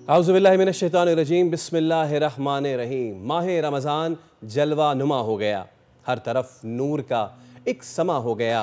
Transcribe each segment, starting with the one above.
औज़ुबिल्लाहिमिनश्शैतानिर्रजीम बिस्मिल्लाहिर्रहमानिर्रहीम। माह रमज़ान जलवा नुमा हो गया, हर तरफ नूर का एक समा हो गया।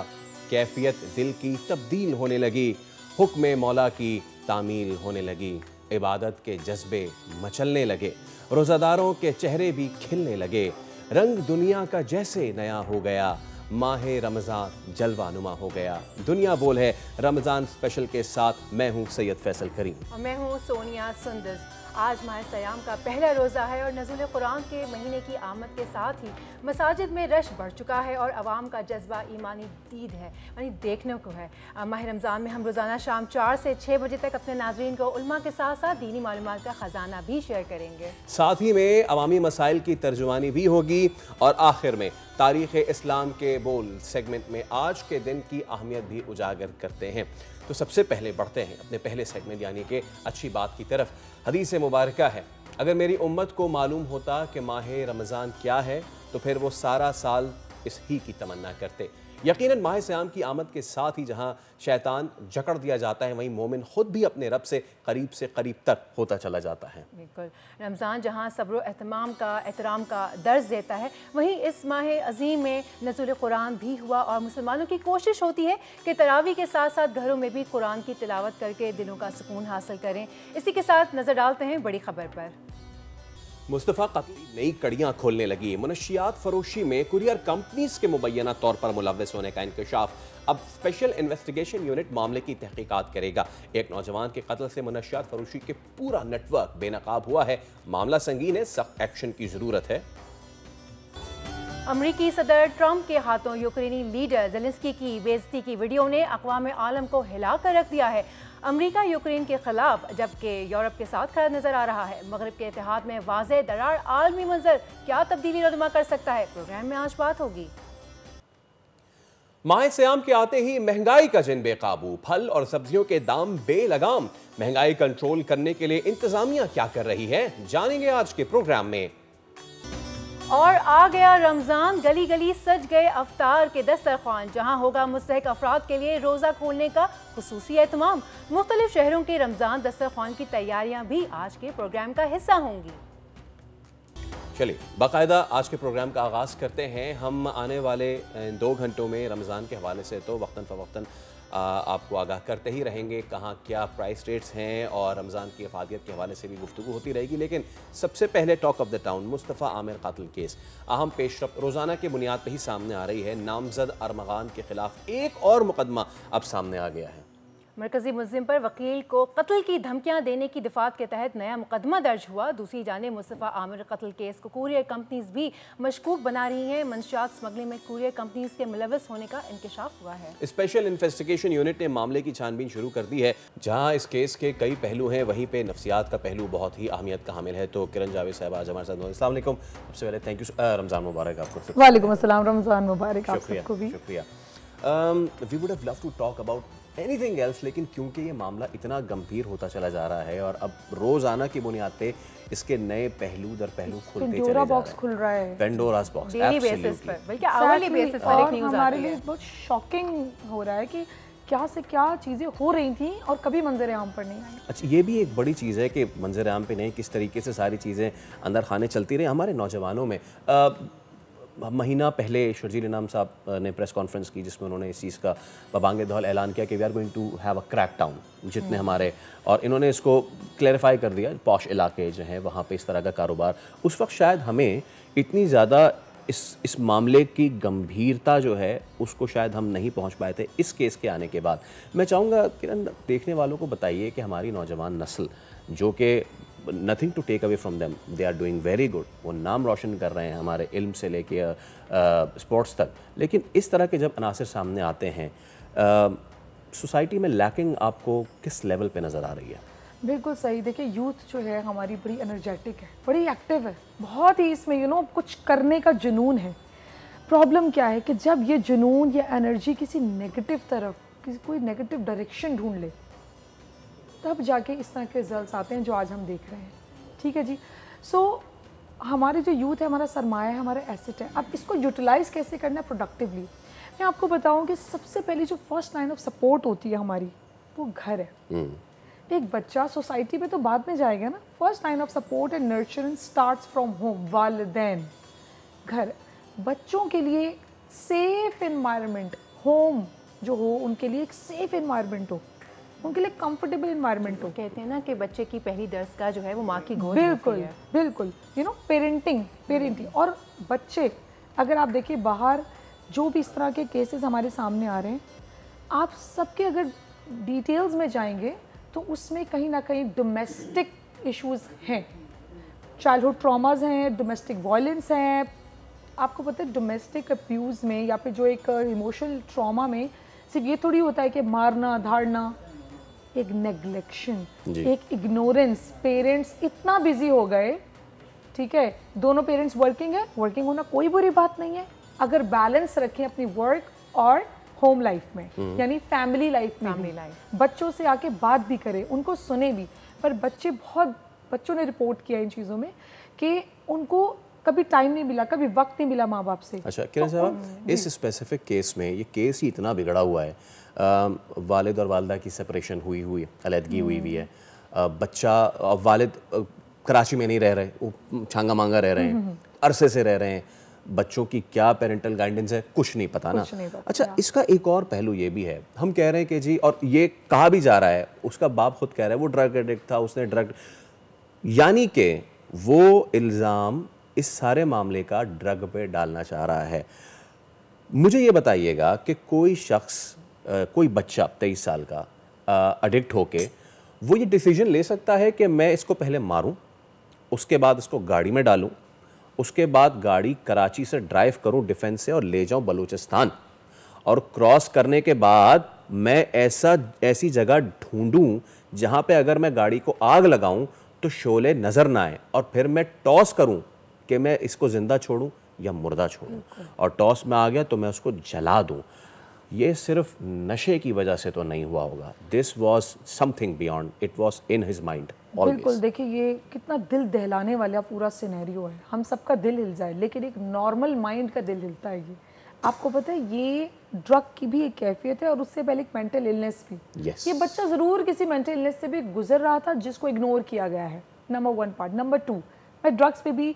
कैफियत दिल की तब्दील होने लगी, हुक्म मौला की तामील होने लगी। इबादत के जज्बे मचलने लगे, रोज़ादारों के चेहरे भी खिलने लगे। रंग दुनिया का जैसे नया हो गया, माह रमज़ान जलवा नुमा हो गया। दुनिया बोल है रमज़ान स्पेशल के साथ मैं हूँ सैयद फैसल करीम और मैं हूँ सोनिया सुंदर। आज माह सयाम का पहला रोज़ा है और नज़ुल कुरान के महीने की आमद के साथ ही मसाजिद में रश बढ़ चुका है और अवाम का जज्बा ईमानी दीद है, यानी देखने को है। माह रमज़ान में हम रोज़ाना शाम 4 से 6 बजे तक अपने नाज़रीन को उल्मा के साथ साथ दीनी मालूमात का ख़जाना भी शेयर करेंगे। साथ ही में अवामी मसाइल की तर्जुमानी भी होगी और आखिर में तारीख़ इस्लाम के बोल सेगमेंट में आज के दिन की अहमियत भी उजागर करते हैं। तो सबसे पहले बढ़ते हैं अपने पहले सेगमेंट यानी कि अच्छी बात की तरफ। हदीस मुबारका है, अगर मेरी उम्मत को मालूम होता कि माह रमज़ान क्या है तो फिर वो सारा साल इस ही की तमन्ना करते। यकीनन माह सयाम की आमद के साथ ही जहाँ शैतान जकड़ दिया जाता है, वहीं मोमिन खुद भी अपने रब से करीब तक होता चला जाता है। बिल्कुल, रमज़ान जहाँ सब्र एहतराम का दर्ज देता है, वहीं इस माह अज़ीम में नज़ुल कुरान भी हुआ और मुसलमानों की कोशिश होती है कि तरावी के साथ साथ घरों में भी कुरान की तिलावत करके दिलों का सुकून हासिल करें। इसी के साथ नज़र डालते हैं बड़ी खबर पर। मुस्तफ़ा कत्ल नई कड़ियाँ खोलने लगी। मनशियात फरोशी में कुरियर कंपनीज के मुबैना तौर पर मुलव्वस होने का इंकशाफ। अब स्पेशल इन्वेस्टिगेशन यूनिट मामले की तहकीकात करेगा। एक नौजवान के कत्ल से मनशियात फरोशी के पूरा नेटवर्क बेनकाब हुआ है। मामला संगीन है, सख्त एक्शन की जरूरत है। अमरीकी सदर ट्रंप के हाथों यूक्रेनी लीडर ज़ेलेंस्की की बेइज्जती की वीडियो ने अक़वाम आलम को हिला कर रख दिया है। अमरीका यूक्रेन के खिलाफ जबकि यूरोप के साथ खड़ा नजर आ रहा है। मगरब के इत्तेहाद में वाज़ेह दरार आलमी मंजर क्या तब्दीली रहनुमा कर सकता है, प्रोग्राम में आज बात होगी। माह सयाम के आते ही महंगाई का जिन बेकाबू, फल और सब्जियों के दाम बेलगाम। महंगाई कंट्रोल करने के लिए इंतजामिया क्या कर रही है, जानेंगे आज के प्रोग्राम में। और आ गया रमज़ान, गली गली सज गए अफ्तार के दस्तरखान, जहां होगा मुस्तहिक अफराद के लिए रोज़ा खोलने का खुसूसी एहतमाम। मुख्तलिफ शहरों के रमज़ान दस्तरखान की तैयारियां भी आज के प्रोग्राम का हिस्सा होंगी। चलिए बाकायदा आज के प्रोग्राम का आगाज़ करते हैं। हम आने वाले 2 घंटों में रमज़ान के हवाले से तो वक्तन फ़वक्तन आपको आगाह करते ही रहेंगे, कहाँ क्या प्राइस रेट्स हैं और रमज़ान की अफादियत के हवाले से भी गुफ्तगू होती रहेगी। लेकिन सबसे पहले talk of the town, Mustafa Aamir कातिल केस। अहम पेशरफ्त रोज़ाना के बुनियाद पर ही सामने आ रही है। नामजद अरमगान के खिलाफ एक और मुकदमा अब सामने आ गया है। मरकजी मुल्ज़िम पर वकील को कत्ल की धमकियां देने की दिफात के तहत नया मुकदमा दर्ज हुआ। दूसरी जानिब मुस्तफ़ा आमिर कत्ल केस को कुरियर कंपनीज भी मशकूक बना रही हैं। मंशियात स्मगलिंग में कुरियर कंपनीज के मुलव्वस होने का इंकशाफ हुआ है। स्पेशल इन्वेस्टिगेशन यूनिट ने मामले की छानबीन शुरू कर दी है। जहां इस केस के कई पहलू हैं, वहीं पे नफ्सियात का पहलू बहुत ही अहमियत का हामिल है। तो किरण जावेद साहब आज हमारे साथ। अस्सलाम वालेकुम। सबसे पहले थैंक यू, रमज़ान मुबारक आपको। वालेकुम अस्सलाम, रमज़ान मुबारक आप सबको भी। शुक्रिया। We would have love to talk about anything else, लेकिन क्योंकि ये मामला इतना गंभीर होता चला जा रहा है और अब रोजाना की बुनियाद पे इसके नए पहलू दर पहलू खुलते चले जा रहे हैं। बॉक्स खुल रहा है, पेंडोरास बॉक्स, डेली बेसिस पर, बल्कि आवरली बेसिस पर एक न्यूज़ हमारे लिए बहुत शॉकिंग हो रहा है कि क्या से क्या चीज़ें हो रही थी और कभी मंजर आम पर नहीं आई। अच्छा, ये भी एक बड़ी चीज़ है कि मंजर आम पे नहीं, किस तरीके से सारी चीज़ें अंदर खाने चलती रही। हमारे नौजवानों में महीना पहले शर्जील इनाम साहब ने प्रेस कॉन्फ्रेंस की जिसमें उन्होंने इस चीज़ का बबांगे दौल ऐलान किया कि we are going to have a crack down जितने हमारे, और इन्होंने इसको क्लैरिफाई कर दिया पॉश इलाके जो हैं वहाँ पे इस तरह का कारोबार। उस वक्त शायद हमें इतनी ज़्यादा इस मामले की गंभीरता जो है उसको शायद हम नहीं पहुँच पाए थे। इस केस के आने के बाद मैं चाहूँगा किरण, देखने वालों को बताइए कि हमारी नौजवान नस्ल जो कि nothing to take away from them, they are doing very good, वो नाम रोशन कर रहे हैं हमारे इल्म से लेके स्पोर्ट्स तक, लेकिन इस तरह के जब अनासर सामने आते हैं सोसाइटी में लैकिंग आपको किस लेवल पे नज़र आ रही है? बिल्कुल सही। देखिए, यूथ जो है हमारी बड़ी एनर्जेटिक है, बड़ी एक्टिव है, बहुत ही इसमें कुछ करने का जुनून है। प्रॉब्लम क्या है कि जब ये जुनून या एनर्जी किसी नेगेटिव तरफ, कोई नेगेटिव डायरेक्शन ढूंढ ले, तब जाके इस तरह के रिजल्ट्स आते हैं जो आज हम देख रहे हैं। ठीक है जी। सो हमारे जो यूथ है हमारा सरमाया है, हमारा एसेट है। अब इसको यूटिलाइज़ कैसे करना है प्रोडक्टिवली। मैं आपको बताऊं कि सबसे पहले जो फर्स्ट लाइन ऑफ सपोर्ट होती है हमारी, वो घर है। एक बच्चा सोसाइटी में तो बाद में जाएगा ना। First line of support and nurturing starts from home, वालिदैन, घर। बच्चों के लिए सेफ एनवायरनमेंट, होम जो हो उनके लिए एक सेफ एनवायरनमेंट हो, उनके लिए कंफर्टेबल एनवायरनमेंट हो। कहते हैं ना कि बच्चे की पहली दरसगाह जो है वो माँ की गोद बिल्कुल होती है। बिल्कुल, यू नो पेरेंटिंग। और बच्चे, अगर आप देखिए बाहर जो भी इस तरह के केसेस हमारे सामने आ रहे हैं, आप सबके अगर डिटेल्स में जाएंगे तो उसमें कहीं ना कहीं डोमेस्टिक इश्यूज हैं, चाइल्डहुड ट्रॉमाज हैं, डोमेस्टिक वायलेंस हैं। आपको पता है डोमेस्टिक अब्यूज़ में या फिर जो एक इमोशनल ट्रॉमा में सिर्फ ये थोड़ी होता है कि मारना धाड़ना, एक नेग्लेक्शन, एक इग्नोरेंस। पेरेंट्स इतना बिजी हो गए, ठीक है, दोनों पेरेंट्स वर्किंग है, वर्किंग होना कोई बुरी बात नहीं है, अगर बैलेंस रखें अपनी वर्क और होम लाइफ में, यानी फैमिली लाइफ में, बच्चों से आके बात भी करें, उनको सुने भी। पर बच्चों ने रिपोर्ट किया इन चीज़ों में कि उनको कभी टाइम नहीं मिला, कभी वक्त नहीं मिला माँ बाप से। अच्छा किरण साहब, इस स्पेसिफिक केस में ये केस ही इतना बिगड़ा हुआ है, वालिद और वालदा की सेपरेशन हुई अलहदगी हुई है, बच्चा वालिद कराची में नहीं रह रहे, वो छांगा मांगा रह रहे हैं, अरसे से रह रहे हैं, बच्चों की क्या पेरेंटल गाइडेंस है कुछ नहीं पता ना। अच्छा, इसका एक और पहलू ये भी है, हम कह रहे हैं कि जी, और ये कहा भी जा रहा है, उसका बाप खुद कह रहा है वो ड्रग एडिक्ट था, उसने ड्रग, यानी कि वो इल्ज़ाम इस सारे मामले का ड्रग पे डालना चाह रहा है। मुझे ये बताइएगा कि कोई शख्स, कोई बच्चा 23 साल का एडिक्ट होके वो ये डिसीजन ले सकता है कि मैं इसको पहले मारूं, उसके बाद इसको गाड़ी में डालूं, उसके बाद गाड़ी कराची से ड्राइव करूं डिफेंस से और ले जाऊं बलूचिस्तान, और क्रॉस करने के बाद मैं ऐसी जगह ढूंढूं जहां पे अगर मैं गाड़ी को आग लगाऊं तो शोले नज़र ना आए, और फिर मैं टॉस करूं कि मैं इसको ज़िंदा छोड़ूं या मुर्दा छोड़ूं, और टॉस में आ गया तो मैं उसको जला दूं। ये सिर्फ नशे की वजह से तो नहीं हुआ होगा, this was something beyond, it was in his mind. बिल्कुल, देखिए ये कितना दिल दहलाने वाला पूरा सिनेरियो है, हम सबका दिल हिल जाए, लेकिन एक नॉर्मल माइंड का दिल हिलता है। ये आपको पता है ये ड्रग की भी एक कैफियत है, और उससे पहले एक मेंटल इलनेस भी। ये बच्चा ज़रूर किसी मेंटल इलनेस से भी गुजर रहा था जिसको इग्नोर किया गया है, नंबर 1 पार्ट। नंबर 2, मैं ड्रग्स पे भी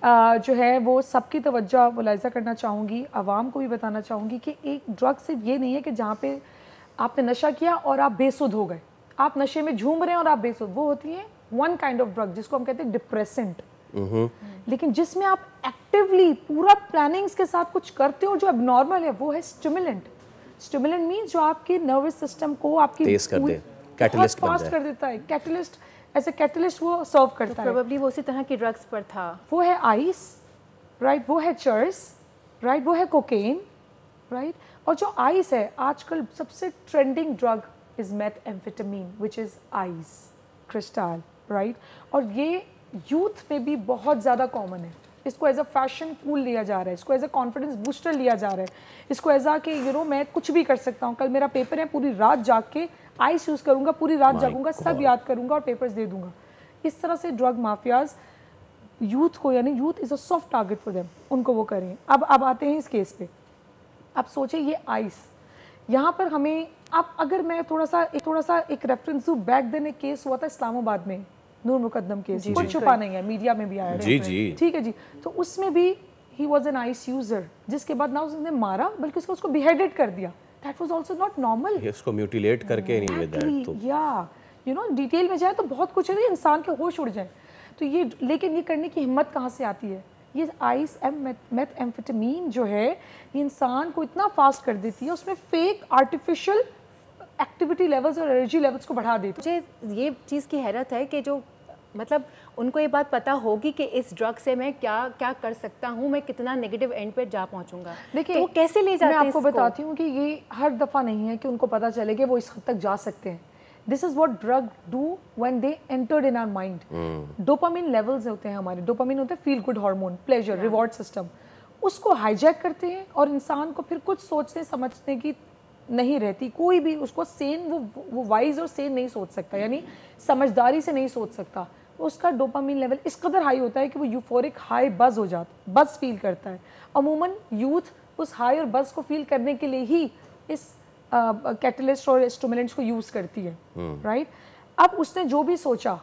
जो है वो सबकी तवज्जो मुलाहिज़ा करना चाहूँगी, आवाम को भी बताना चाहूँगी कि एक ड्रग सिर्फ ये नहीं है कि जहाँ पे आपने नशा किया और आप बेसुध हो गए, आप नशे में झूम रहे हैं और आप बेसुध, वो होती है वन काइंड ऑफ ड्रग जिसको हम कहते हैं डिप्रेसेंट। लेकिन जिसमें आप एक्टिवली पूरा प्लानिंग्स के साथ कुछ करते हो जो एबनॉर्मल है, वो है स्टिमुलेंट। स्टिमुलेंट मीन्स जो आपके नर्वस सिस्टम को आपकी तेज कर दे, कैटलिस्ट फास्ट कर देता है, कैटलिस्ट, ऐसे कैटलिस्ट वो सर्व करता है। प्रोबेबली वो उसी तरह की ड्रग्स पर था। वो है आइस, राइट, वो है चर्स, राइट, वो है कोकेन, राइट। और जो आइस है, आजकल सबसे trending drug is methamphetamine which is ice crystal, right. और ये यूथ में भी बहुत ज़्यादा कॉमन है, इसको एज अ फैशन कूल लिया जा रहा है, इसको एज अ कॉन्फिडेंस बूस्टर लिया जा रहा है, इसको एज अ कि यू नो मैं कुछ भी कर सकता हूँ, कल मेरा पेपर है, पूरी रात जाग के आइस यूज़ करूँगा, पूरी रात जागूंगा, सब याद करूँगा और पेपर्स दे दूँगा। इस तरह से ड्रग माफियाज यूथ को, यानी youth is a soft target for them, उनको वो करें। अब आते हैं इस केस पे। अब सोचिए ये आइस, यहाँ पर हमें, अब अगर मैं थोड़ा सा एक रेफरेंस दूँ, बैक देन एक केस हुआ था इस्लामाबाद में, नूर मुकद्दम केस, कुछ छुपा नहीं है, मीडिया में भी आया है, ठीक है जी। तो उसमें भी he was an ice user, जिसके बाद ना उसने मारा बल्कि उसको बिहेडेड कर दिया। That was also not normal. इसको म्यूटिलेट करके नहीं विद दैट, तो या यू नो डिटेल में जाए तो बहुत कुछ है, इंसान के होश उड़ जाए। तो ये, लेकिन ये करने की हिम्मत कहाँ से आती है? ये आइस मेथएम्फेटामीन जो है, ये इंसान को इतना फास्ट कर देती है, उसमें फेक आर्टिफिशियल एक्टिविटी लेवल्स और एनर्जी लेवल्स को बढ़ा देती है। मुझे ये चीज़ की हैरत है कि जो मतलब उनको ये बात पता होगी कि इस ड्रग से मैं क्या क्या कर सकता हूँ, मैं कितना नेगेटिव एंड पे जा पहुँचूंगा। देखिए तो वो कैसे ले जाते हैं? मैं आपको बताती हूँ कि ये हर दफ़ा नहीं है कि उनको पता चले कि वो इस हद तक जा सकते हैं। This is what drug do when they entered in our mind. Dopamine levels होते हैं हमारे, डोपामिन होते हैं feel good hormone, pleasure, reward system, उसको हाईजैक करते हैं और इंसान को फिर कुछ सोचने समझने की नहीं रहती, कोई भी उसको सेन, वो वाइज और सेन नहीं सोच सकता, यानी समझदारी से नहीं सोच सकता। उसका डोपामिन लेवल इस कदर हाई होता है कि वो यूफोरिक हाई बज हो जाता, बज फील करता है। अमूमन यूथ उस हाई और बज को फील करने के लिए ही इस कैटलिस्ट और स्टिमुलेंट्स को यूज़ करती है, राइट। अब उसने जो भी सोचा,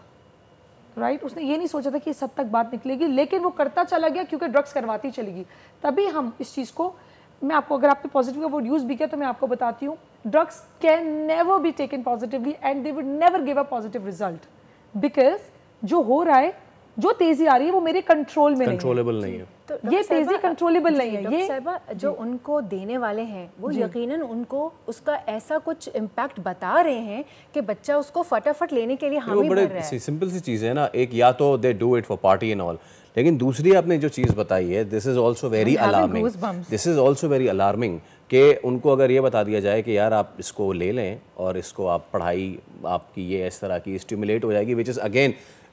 राइट, उसने ये नहीं सोचा था कि इस हद तक बात निकलेगी, लेकिन वो करता चला गया क्योंकि ड्रग्स करवाती चली गई। तभी हम इस चीज़ को, मैं आपको, अगर आपने पॉजिटिव का वर्ड यूज़ भी किया तो मैं आपको बताती हूँ, drugs can never be taken positively and they would never give a positive result, because जो हो रहा है, जो तेज़ी आ रही है वो मेरे कंट्रोल में कंट्रोलेबल नहीं है। तो ये तेज़ी कंट्रोलेबल नहीं है। ये साहिबा जो उनको देने वाले हैं वो यकीनन उनको उसका ऐसा कुछ इम्पैक्ट बता रहे हैं कि बच्चा उसको फटाफट लेने के लिए हामी भर रहा है। सिंपल सी चीज़ है ना, एक या तो they do it for party and all, लेकिन दूसरी आपने जो चीज़ बताई है, this is also very alarming, this is also very alarming कि उनको अगर ये बता दिया जाए कि यार आप इसको ले लें और इसको आप पढ़ाई आपकी ये इस तरह की स्टिमुलेट हो जाएगी, विच इज़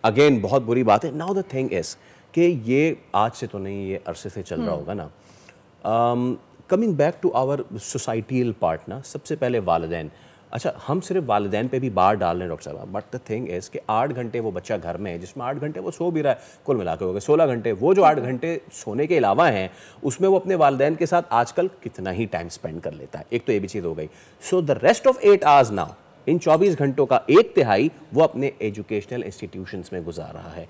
अगेन बहुत बुरी बात है। नाउ द थिंग इज़ कि ये आज से तो नहीं, ये अरसे से चल रहा होगा ना। Coming back to our societal part ना, सबसे पहले वालिदैन। अच्छा, हम सिर्फ वालिदैन पे भी बार डाल रहे हैं डॉक्टर साहब, बट द थिंग इज़ कि 8 घंटे वो बच्चा घर में है, जिसमें 8 घंटे वो सो भी रहा है, कुल मिला के हो गए 16 घंटे। वो जो 8 घंटे सोने के अलावा हैं, उसमें वो अपने वालिदैन के साथ आजकल कितना ही टाइम स्पेंड कर लेता है। एक तो ये भी चीज़ हो गई। So the rest of 8 hours now, in 24 घंटों का 1/3 वो अपने एजुकेशनल इंस्टीट्यूशंस में गुजार रहा है।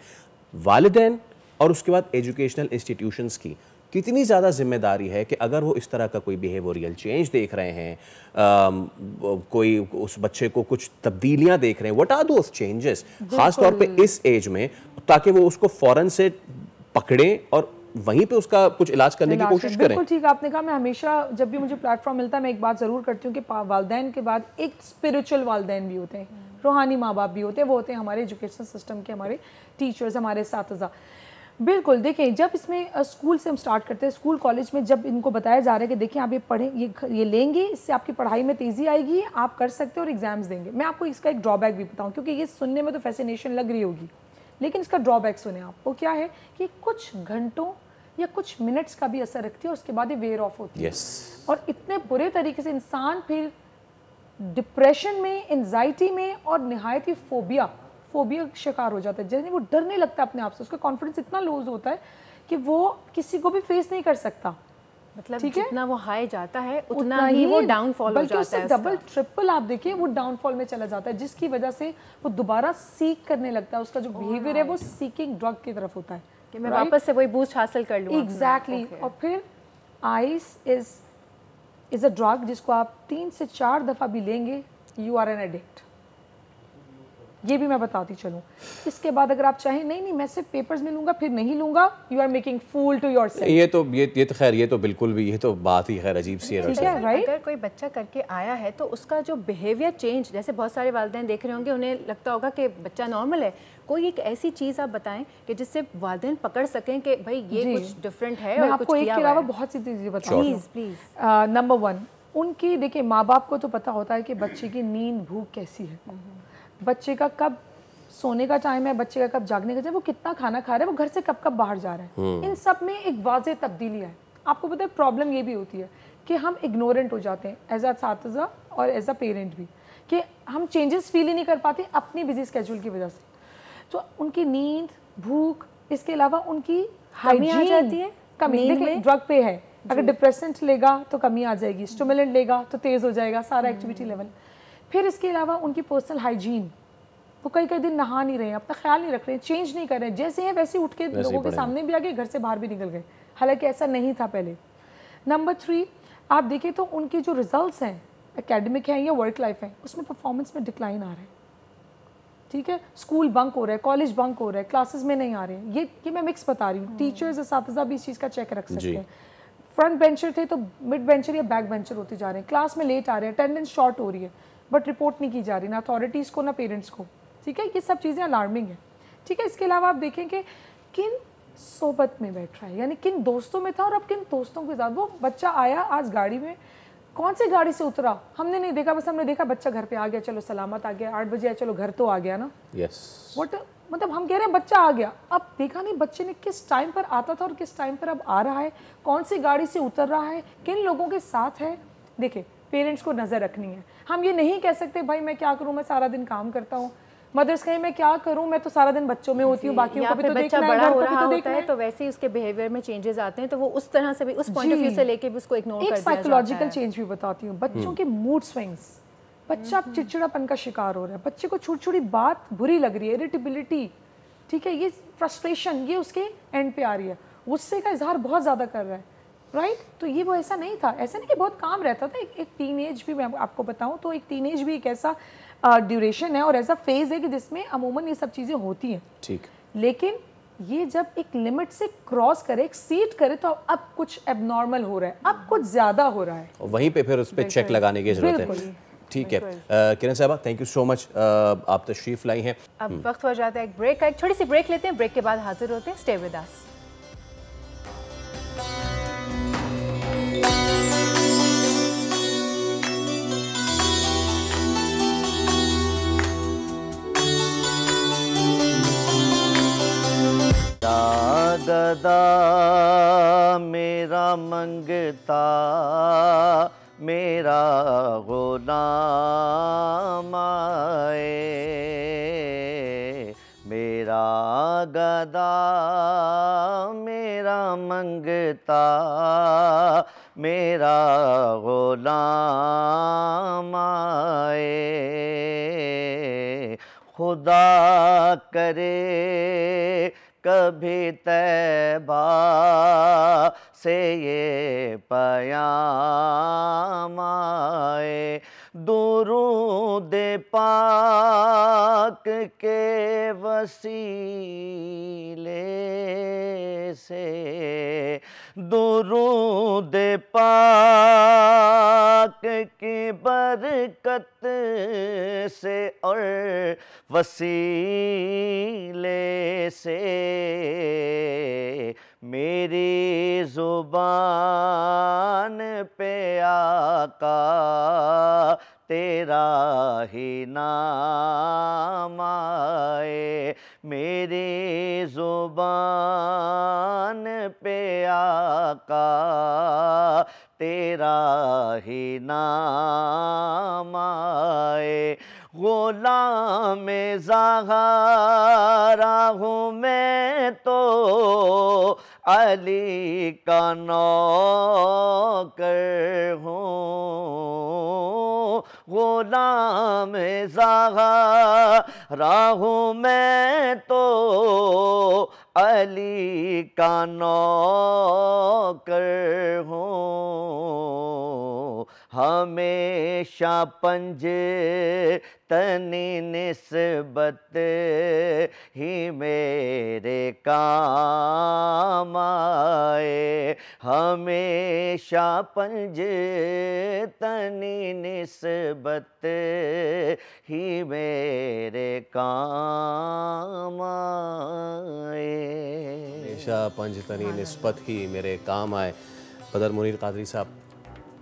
वालिदैन और उसके बाद एजुकेशनल इंस्टीट्यूशंस की कितनी ज़्यादा जिम्मेदारी है कि अगर वो इस तरह का कोई बिहेवियरल चेंज देख रहे हैं, कोई उस बच्चे को कुछ तब्दीलियां देख रहे हैं, व्हाट आर दोस चेंजेस, खास तौर पे इस एज में, ताकि वो उसको फ़ौरन से पकड़ें और वहीं पे उसका कुछ इलाज करने की कोशिश करें। बिल्कुल ठीक आपने कहा। मैं हमेशा जब भी मुझे प्लेटफॉर्म मिलता है मैं एक बात ज़रूर करती हूँ कि वालिदैन के बाद एक स्पिरिचुअल वालिदैन भी होते हैं, रूहानी माँ बाप भी होते हैं, वो होते हैं हमारे एजुकेशन सिस्टम के, हमारे टीचर्स, हमारे इस्तिज़ा। बिल्कुल, देखिए जब इसमें स्कूल से हम स्टार्ट करते हैं, स्कूल कॉलेज में जब इनको बताया जा रहा है कि देखिए आप ये पढ़ें, ये लेंगे, इससे आपकी पढ़ाई में तेज़ी आएगी, आप कर सकते हो और एग्जाम्स देंगे। मैं आपको इसका एक ड्रॉबैक भी बताऊं, क्योंकि ये सुनने में तो फैसिनेशन लग रही होगी, लेकिन इसका ड्रॉबैक सुने आप। वो क्या है कि कुछ घंटों या कुछ मिनट्स का भी असर रखती है, उसके बाद ये वेयर ऑफ होती है। और इतने बुरे तरीके से इंसान फिर डिप्रेशन में, एंजाइटी में और निहायत ही फोबिया शिकार हो जाता है। जैसे वो डरने लगता है अपने आप से, उसका कॉन्फिडेंस इतना लूज होता है कि वो किसी को भी फेस नहीं कर सकता। मतलब जितना वो हाई जाता है उतना ही वो डाउनफॉल हो जाता है। डबल ट्रिपल आप देखिए वो डाउनफॉल में चला जाता है, जिसकी वजह से वो दोबारा सीख करने लगता है। उसका जो बिहेवियर है वो सीकिंग ड्रग की तरफ होता है कि मैं वापस से वही बूस्ट हासिल कर लूं। एग्जैक्टली। और फिर आइस इज अ ड्रग जिसको आप 3 से 4 दफ़ा भी लेंगे, यू आर एन एडिक्ट। ये भी मैं बताती चलूँ। इसके बाद अगर आप चाहें नहीं मैं सिर्फ पेपर्स में लूँगा फिर नहीं लूँगा, you are making fool to yourself. ये तो खैर, ये तो बिल्कुल भी, ये तो बात ही खैर अजीब सी है। ठीक है, राइट। अगर कोई बच्चा करके आया है तो उसका जो बिहेवियर चेंज, जैसे बहुत सारे वालिदैन देख रहे होंगे, उन्हें लगता होगा कि बच्चा नॉर्मल है, कोई एक ऐसी चीज़ आप बताएं कि जिससे वालिदैन पकड़ सकें कि भाई ये कुछ डिफरेंट है। मैं और आपको कुछ एक के अलावा बहुत सी चीज़ें बताऊँ। प्लीज़। नंबर 1, उनकी देखिए माँ बाप को तो पता होता है कि बच्चे की नींद, भूख कैसी है, बच्चे का कब सोने का टाइम है, बच्चे का कब जागने का टाइम है, वो कितना खाना खा रहा है, वो घर से कब कब बाहर जा रहा है। इन सब में एक वाज़ेह तब्दीली है। आपको पता है प्रॉब्लम ये भी होती है कि हम इग्नोरेंट हो जाते हैं एज अ साथीज़ा और एज अ पेरेंट भी, कि हम चेंजेस फील ही नहीं कर पाते अपनी बिजी स्केड्यूल की वजह से। तो उनकी नींद, भूख, इसके अलावा उनकी हाइजीन आ जाती है। कमी देखिए ड्रग पे है, अगर डिप्रेसेंट लेगा तो कमी आ जाएगी, स्टिमुलेंट लेगा तो तेज़ हो जाएगा सारा एक्टिविटी लेवल। फिर इसके अलावा उनकी पर्सनल हाइजीन, वो कई दिन नहा नहीं रहे हैं, अपना ख्याल नहीं रख रहे हैं, चेंज नहीं कर रहे हैं, जैसे हैं वैसे उठ के लोगों के सामने भी आ गए, घर से बाहर भी निकल गए, हालांकि ऐसा नहीं था पहले। नंबर 3, आप देखें तो उनके जो रिजल्ट्स हैं, एकेडमिक हैं या वर्क लाइफ है, उसमें परफॉर्मेंस में डिक्लाइन आ रहा है। ठीक है, स्कूल बंक हो रहा है, कॉलेज बंक हो रहा है, क्लासेस में नहीं आ रहे हैं। ये मैं मिक्स बता रही हूँ। टीचर्स, असातिज़ा भी इस चीज़ का चेक रख सकते हैं। फ्रंट बेंचर थे तो मिड बेंचर या बैक बेंचर होते जा रहे हैं, क्लास में लेट आ रहे हैं, अटेंडेंस शॉर्ट हो रही है, बट रिपोर्ट नहीं की जा रही, ना अथॉरिटीज़ को ना पेरेंट्स को। ठीक है, ये सब चीज़ें अलार्मिंग है। ठीक है, इसके अलावा आप देखें कि किन सोबत में बैठ रहा है, यानी किन दोस्तों में था और अब किन दोस्तों के साथ। वो बच्चा आया आज गाड़ी में, कौन सी गाड़ी से उतरा हमने नहीं देखा, बस हमने देखा बच्चा घर पे आ गया, चलो सलामत आ गया, 8 बजे आया, चलो घर तो आ गया ना। व्हाट मतलब हम कह रहे हैं बच्चा आ गया, अब देखा नहीं बच्चे ने किस टाइम पर आता था और किस टाइम पर अब आ रहा है, कौन सी गाड़ी से उतर रहा है, किन लोगों के साथ है। देखिए पेरेंट्स को नज़र रखनी है। हम ये नहीं कह सकते भाई मैं क्या करूँ, मैं सारा दिन काम करता हूँ, मदर्स कहें मैं क्या करूं, मैं तो सारा दिन बच्चों में होती हूँ, बाकियों को भी तो देखना है, बड़ा हो रहा होता है तो वैसे ही उसके बिहेवियर में चेंजेस आते हैं, तो वो उस तरह से भी उस पॉइंट ऑफ व्यू से लेके भी उसको इग्नोर कर दिया जाता है। एक साइकोलॉजिकल चेंज भी बताती हूँ, बच्चों के मूड स्विंग्स, बच्चा चिड़चिड़ापन का शिकार हो रहा है, बच्चे को छोटी छोटी बात बुरी लग रही है, इरिटेबिलिटी, ठीक है, ये फ्रस्ट्रेशन, ये उसके एंड पे आ रही है, गुस्से का इजहार बहुत ज़्यादा कर रहा है, राइट। तो ये वो ऐसा नहीं था, ऐसा नहीं कि बहुत काम रहता था। एक टीनेज भी, मैं आपको बताऊं तो एक टीनेज भी एक ऐसा ड्यूरेशन है और ऐसा फेज है कि जिसमें अमूमन ये सब चीज़ें होती हैं, ठीक। लेकिन ये जब एक लिमिट से क्रॉस करे, एक्सीड करे, तो अब कुछ एबनॉर्मल हो रहा है, अब कुछ ज़्यादा हो रहा है, वहीं पे फिर उस पर चेक लगाने की जरूरत है। ठीक है किरण साहबा, थैंक यू सो मच, आप तशरीफ लाई हैं। अब वक्त हो जाता है एक ब्रेक का, एक छोटी सी ब्रेक लेते हैं, ब्रेक के बाद हाजिर होते हैं, स्टे विद अस। गदा मेरा मंगता मेरा गुलाम आए, मेरा गदा मेरा मंगता मेरा गुलाम आए, खुदा करे कभी तैबा से ये पयाम आए, दुरूद पाक के वसीले से, दुरूद पाक की बरकत से और वसीले से, मेरी ज़ुबान पे आका तेरा ही नाम आए, मेरी ज़ुबान पे आका तेरा ही नाम आए, गुलाम ज़हरा हूँ मैं तो अली का नौकर हूँ, गुलाम ज़हरा हूँ मैं तो अली का नौकर हूँ, हमेशा पंज तनी निस्बत ही मेरे काम आए, हमेशा पंज तनी निस्बत ही मेरे काम आए, हमेशा पंजतनी निस्बत ही मेरे काम आए। बदर मुनीर कादरी साहब,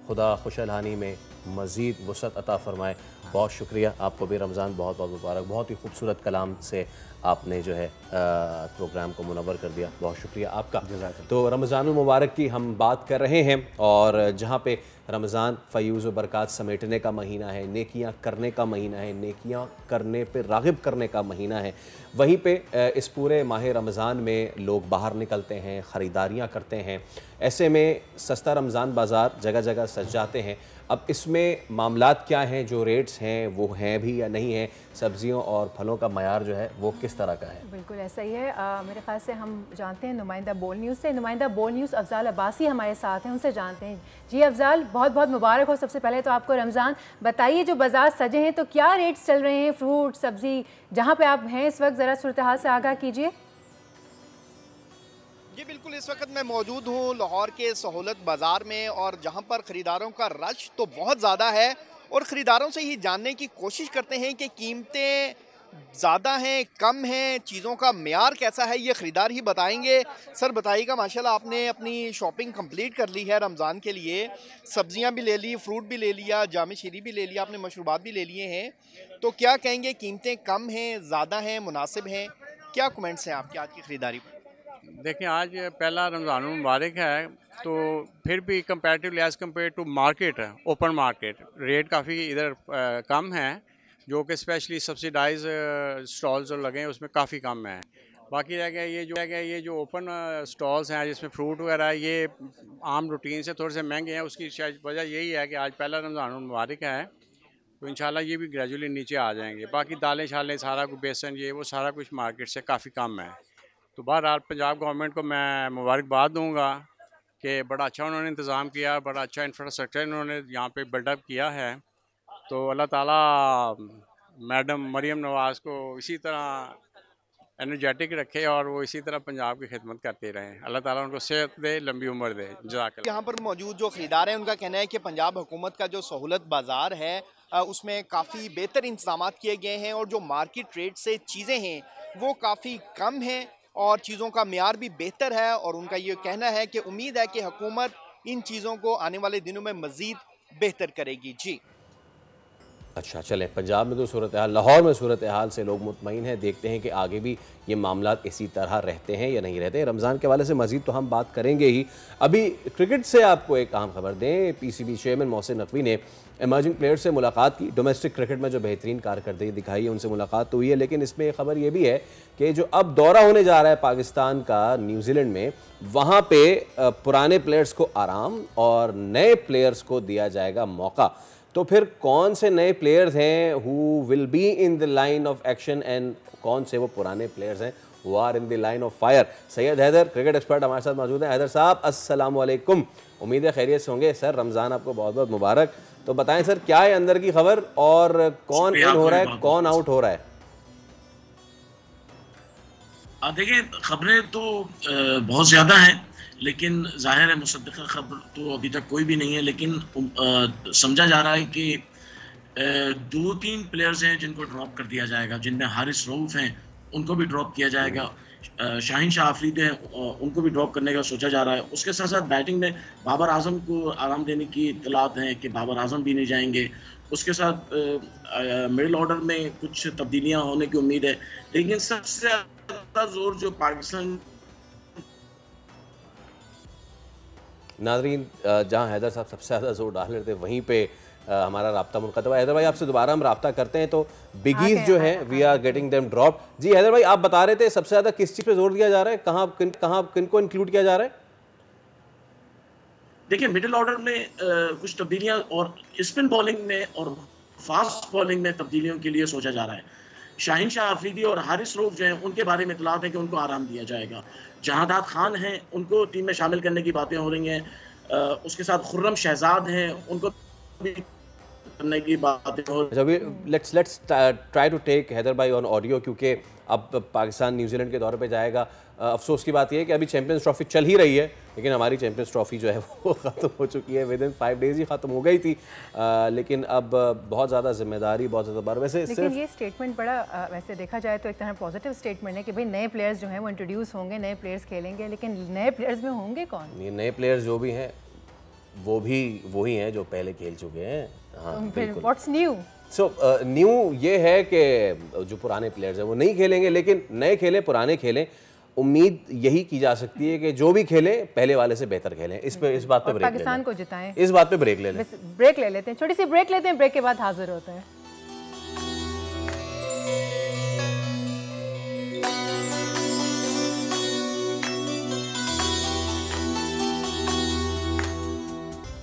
खुदा खुशहाली में मज़ीद वसअत अता फ़रमाए। बहुत शुक्रिया, आपको भी रमज़ान बहुत बहुत मुबारक। बहुत ही खूबसूरत कलाम से आपने जो है प्रोग्राम को मुनव्वर कर दिया, बहुत शुक्रिया आपका। तो रमज़ानुल मुबारक की हम बात कर रहे हैं और जहाँ पे रमज़ान फ़यूज़ व बरक़ात समेटने का महीना है, नेकियां करने का महीना है, नेकियां करने पे राग़िब करने का महीना है, वहीं पे इस पूरे माह रमज़ान में लोग बाहर निकलते हैं, ख़रीदारियाँ करते हैं। ऐसे में सस्ता रमज़ान बाज़ार जगह जगह सज जाते हैं। अब इसमें मामलात क्या हैं, जो रेट्स हैं वो हैं भी या नहीं हैं, सब्ज़ियों और फलों का मयार जो है वो किस तरह का है? बिल्कुल ऐसा ही है। मेरे ख्याल से हम जानते हैं नुमाइंदा बोल न्यूज़ से, नुमाइंदा बोल न्यूज़ अफ़ज़ाल अब्बासी हमारे साथ हैं, उनसे जानते हैं। जी अफ़ज़ाल, बहुत बहुत मुबारक हो सबसे पहले तो आपको रमज़ान। बताइए, जो बाज़ार सजे हैं तो क्या रेट्स चल रहे हैं, फ्रूट सब्ज़ी जहाँ पर आप हैं इस वक्त, ज़रा सूरत हाल से आगाह कीजिए। जी बिल्कुल, इस वक्त मैं मौजूद हूँ लाहौर के सहूलत बाज़ार में और जहाँ पर ख़रीदारों का रश तो बहुत ज़्यादा है और ख़रीदारों से ही जानने की कोशिश करते हैं कि कीमतें ज़्यादा हैं, कम हैं, चीज़ों का म्यार कैसा है, ये ख़रीदार ही बताएंगे। सर बताइएगा, माशाल्लाह आपने अपनी शॉपिंग कंप्लीट कर ली है रमज़ान के लिए, सब्ज़ियाँ भी ले ली, फ्रूट भी ले लिया, जाम शीरी भी ले लिया, आपने मशरूबात भी ले लिए हैं, तो क्या कहेंगे, कीमतें कम हैं, ज़्यादा हैं, मुनासिब हैं, क्या कमेंट्स हैं आपके आज की ख़रीदारी पर? देखिए, आज पहला रमज़ान मुबारक है, तो फिर भी comparatively as compare to market, open market rate काफ़ी इधर कम है, जो कि स्पेशली सब्सिडाइज स्टॉल्स जो लगे हैं उसमें काफ़ी कम है। बाकी रह गया ये जो ओपन स्टॉल्स हैं जिसमें फ्रूट वगैरह है, ये आम रूटीन से थोड़े से महंगे हैं। उसकी शायद वजह यही है कि आज पहला रमज़ान मुबारक है तो इंशाल्लाह ये भी ग्रेजुअली नीचे आ जाएंगे। बाकी दालें छालें सारा कुछ बेसन ये वो सारा कुछ मार्केट से काफ़ी कम है। तो बहरहाल पंजाब गवर्नमेंट को मैं मुबारकबाद दूंगा कि बड़ा अच्छा उन्होंने इंतज़ाम किया, बड़ा अच्छा इंफ्रास्ट्रक्चर इन्होंने यहाँ पे बिल्डअप किया है। तो अल्लाह ताला मैडम मरियम नवाज़ को इसी तरह एनर्जेटिक रखे और वो इसी तरह पंजाब की खिदमत करते रहें। अल्लाह ताला उनको सेहत दे, लंबी उम्र दे। जज़ाकल्लाह। यहाँ पर मौजूद जो ख़रीदार हैं उनका कहना है कि पंजाब हुकूमत का जो सहूलत बाज़ार है उसमें काफ़ी बेहतर इंतजाम किए गए हैं और जो मार्केट रेट से चीज़ें हैं वो काफ़ी कम हैं और चीज़ों का मेयार भी बेहतर है। और उनका ये कहना है कि उम्मीद है कि हुकूमत इन चीज़ों को आने वाले दिनों में मज़ीद बेहतर करेगी। जी अच्छा चलें, पंजाब में तो सूरत हाल, लाहौर में सूरत हाल से लोग मुतमईन हैं। देखते हैं कि आगे भी ये मामला इसी तरह रहते हैं या नहीं रहते। रमज़ान के हवाले से मज़ीद तो हम बात करेंगे ही। अभी क्रिकेट से आपको एक अहम खबर दें, PCB चेयरमैन मोहसिन नकवी ने इमर्जिंग प्लेयर्स से मुलाकात की। डोमेस्टिक क्रिकेट में जो बेहतरीन कारकर्दगी दिखाई है उनसे मुलाकात तो हुई है, लेकिन इसमें एक खबर ये भी है कि जो अब दौरा होने जा रहा है पाकिस्तान का न्यूजीलैंड में, वहाँ पे पुराने प्लेयर्स को आराम और नए प्लेयर्स को दिया जाएगा मौका। तो फिर कौन से नए प्लेयर्स हैं who will be in the line of action and कौन से वो पुराने प्लेयर्स हैं who are in the line of fire? Syed Haider cricket expert हमारे साथ मौजूद हैं। हैदर साहब अस्सलाम वालेकुम, उम्मीद है खैरियत से होंगे। सर रमज़ान आपको बहुत बहुत मुबारक। तो बताएं सर, क्या है अंदर की खबर और कौन इन हो रहा है, कौन आउट हो रहा है? देखिए खबरें तो बहुत ज़्यादा हैं, लेकिन जाहिर है मुसद्दक़ा खबर तो अभी तक कोई भी नहीं है। लेकिन समझा जा रहा है कि 2-3 प्लेयर्स हैं जिनको ड्रॉप कर दिया जाएगा, जिनमें हारिस रऊफ हैं उनको भी ड्रॉप किया जाएगा, शाहीन शाह आफरीदी हैं उनको भी ड्रॉप करने का सोचा जा रहा है। उसके साथ साथ बैटिंग में बाबर आजम को आराम देने की इत्तलात हैं कि बाबर आजम भी नहीं जाएंगे। उसके साथ मिडिल ऑर्डर में कुछ तब्दीलियां होने की उम्मीद है। लेकिन सबसे ज़्यादा जोर जो पाकिस्तान नाज़रीन, जहाँ हैदर साहब सबसे ज़्यादा जोर डाल रहे थे वहीं पे हमारा राब्ता मुनक़ता। हैदर भाई आपसे दोबारा हम राब्ता करते हैं। तो बिगीज जो हैं we are getting them drop. जी हैदर भाई, आप बता रहे थे सबसे ज़्यादा किस चीज़ पे जोर दिया जा रहा है, कहाँ किनको इंक्लूड किया जा रहा है? देखिए मिडिल ऑर्डर में कुछ तब्दीलियां और स्पिन बॉलिंग में और फास्ट बॉलिंग में तब्दीलियों के लिए सोचा जा रहा है। शाहीन शाह आफरीदी और हारिस रऊफ जो हैं उनके बारे में इत्तलात है कि उनको आराम दिया जाएगा। जहादात खान हैं उनको टीम में शामिल करने की बातें हो रही हैं। उसके साथ खुर्रम शहजाद हैं उनको भी करने की बातें हो रही हैं। Let's try to take Haider भाई ऑन ऑडियो, क्योंकि अब पाकिस्तान न्यूजीलैंड के दौरे पे जाएगा। अफसोस की बात यह है कि अभी चैंपियंस ट्रॉफी चल ही रही है, लेकिन हमारी चैंपियंस ट्रॉफी जो है वो ख़त्म हो चुकी है। विद इन 5 डेज़ ही ख़त्म हो गई थी। लेकिन अब बहुत ज़्यादा जिम्मेदारी, बहुत ज़्यादा बार वैसे लेकिन ये स्टेटमेंट बड़ा वैसे देखा जाए तो एक तरह पॉजिटिव स्टेटमेंट है कि भाई नए प्लेयर्स जो हैं वो इंट्रोड्यूस होंगे, नए प्लेयर्स खेलेंगे। लेकिन नए प्लेयर्स में होंगे कौन? ये नए प्लेयर्स जो भी हैं वो भी वही हैं जो पहले खेल चुके हैं। हाँ, व्हाट्स न्यू? सो न्यू ये है कि जो पुराने प्लेयर्स हैं वो नहीं खेलेंगे, लेकिन नए खेलें पुराने खेलें। उम्मीद यही की जा सकती है कि जो भी खेले पहले वाले से बेहतर खेलें। इस बात पे ब्रेक पाकिस्तान को जिताएं, इस बात पे ब्रेक ले लें। ब्रेक ले लेते हैं, छोटी सी ब्रेक लेते हैं, ब्रेक के बाद हाजिर होते हैं।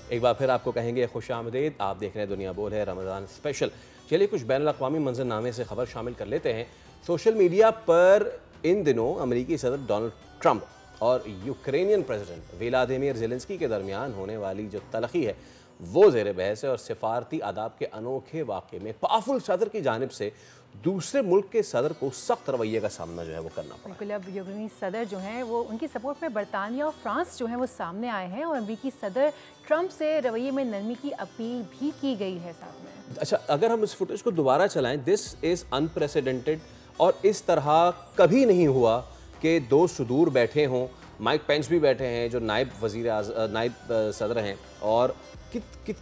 एक बार फिर आपको कहेंगे खुशामदीद। आप देख रहे हैं दुनिया बोल है रमज़ान स्पेशल। चलिए कुछ बैनुल अक़वामी मंजरनामे से खबर शामिल कर लेते हैं। सोशल मीडिया पर इन दिनों अमेरिकी सदर डोनाल्ड ट्रंप और यूक्रेनियन प्रेसिडेंट व्लादिमीर ज़ेलेंस्की के दरमियान होने वाली जो तलख़ी है वो ज़ेर बहस है और सिफारती आदाब के अनोखे वाक़े में पावरफुल सदर की जानिब से दूसरे मुल्क के सदर को सख्त रवैये का सामना जो है वो करना पड़ा। बिल्कुल, अब यूक्रेनी सदर जो हैं वो उनकी सपोर्ट में बरतानिया और फ्रांस जो हैं वो सामने आए हैं और अमेरिकी सदर ट्रंप से रवैये में नरमी की अपील भी की गई है साथ में। अच्छा, अगर हम इस फुटेज को दोबारा चलाएं, दिस इज़ अनप्रेसिडेंटेड और इस तरह कभी नहीं हुआ कि दो सुदूर बैठे हों। माइक पेंस भी बैठे हैं जो नायब सदर हैं, और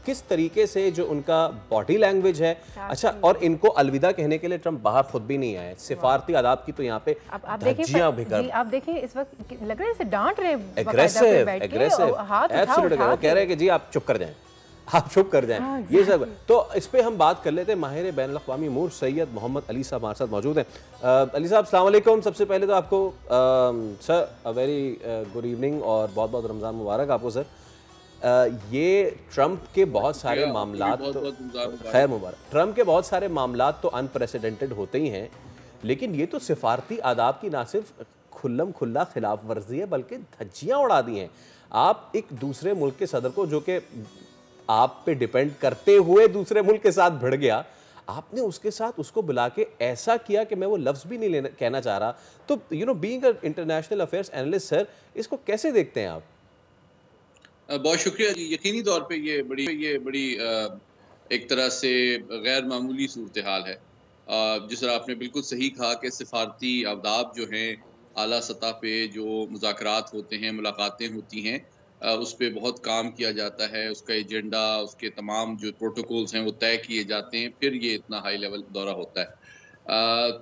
किस तरीके से जो उनका बॉडी लैंग्वेज है। अच्छा, और इनको अलविदा कहने के लिए ट्रंप बाहर खुद भी नहीं आए। सिफारती आदाब की तो यहाँ पे धज्जियां भी कर, आप देखें इस वक्त लग रहा है जैसे डांट रहे, एग्रेसिव एब्सोल्युटली। वो कह रहे हैं कि जी आप चुप कर जाएं, आप चुप कर जाएं। हाँ, ये सब। तो इस पे हम बात कर लेते हैं। माहिर बैनुल अक़वामी अमूर सैयद मोहम्मद अली साहब हमारे साथ मौजूद हैं। अली साहब अस्सलाम वालेकुम। सबसे पहले तो आपको सर वेरी गुड इवनिंग और बहुत बहुत रमज़ान मुबारक आपको सर। ये ट्रंप के बहुत सारे मामलात तो खैर मुबारक, ट्रंप के बहुत सारे मामलात तो अनप्रेसिडेंटेड होते ही हैं, लेकिन ये तो सिफारती आदाब की ना सिर्फ खुल्लम खुल्ला खिलाफ वर्जी है बल्कि धज्जियाँ उड़ा दी हैं। आप एक दूसरे मुल्क के सदर को, जो कि आप पे डिपेंड करते हुए दूसरे मुल्क के साथ भिड़ गया, आपने उसके साथ उसको बुला के ऐसा किया कि मैं वो लफ्ज़ भी नहीं कहना चाह रहा। तो being a international affairs analyst sir, इसको कैसे देखते हैं आप? बहुत शुक्रिया जी। यकीनी तौर पे ये बड़ी एक तरह से गैर मामूली सूरत हाल है। जिस तरह आपने बिल्कुल सही कहा कि सिफारती आदाब जो हैं, आला सतह पे जो मुज़ाकरात होते हैं, मुलाकातें होती हैं, उस पर बहुत काम किया जाता है, उसका एजेंडा, उसके तमाम जो प्रोटोकॉल्स हैं वो तय किए जाते हैं, फिर ये इतना हाई लेवल दौरा होता है।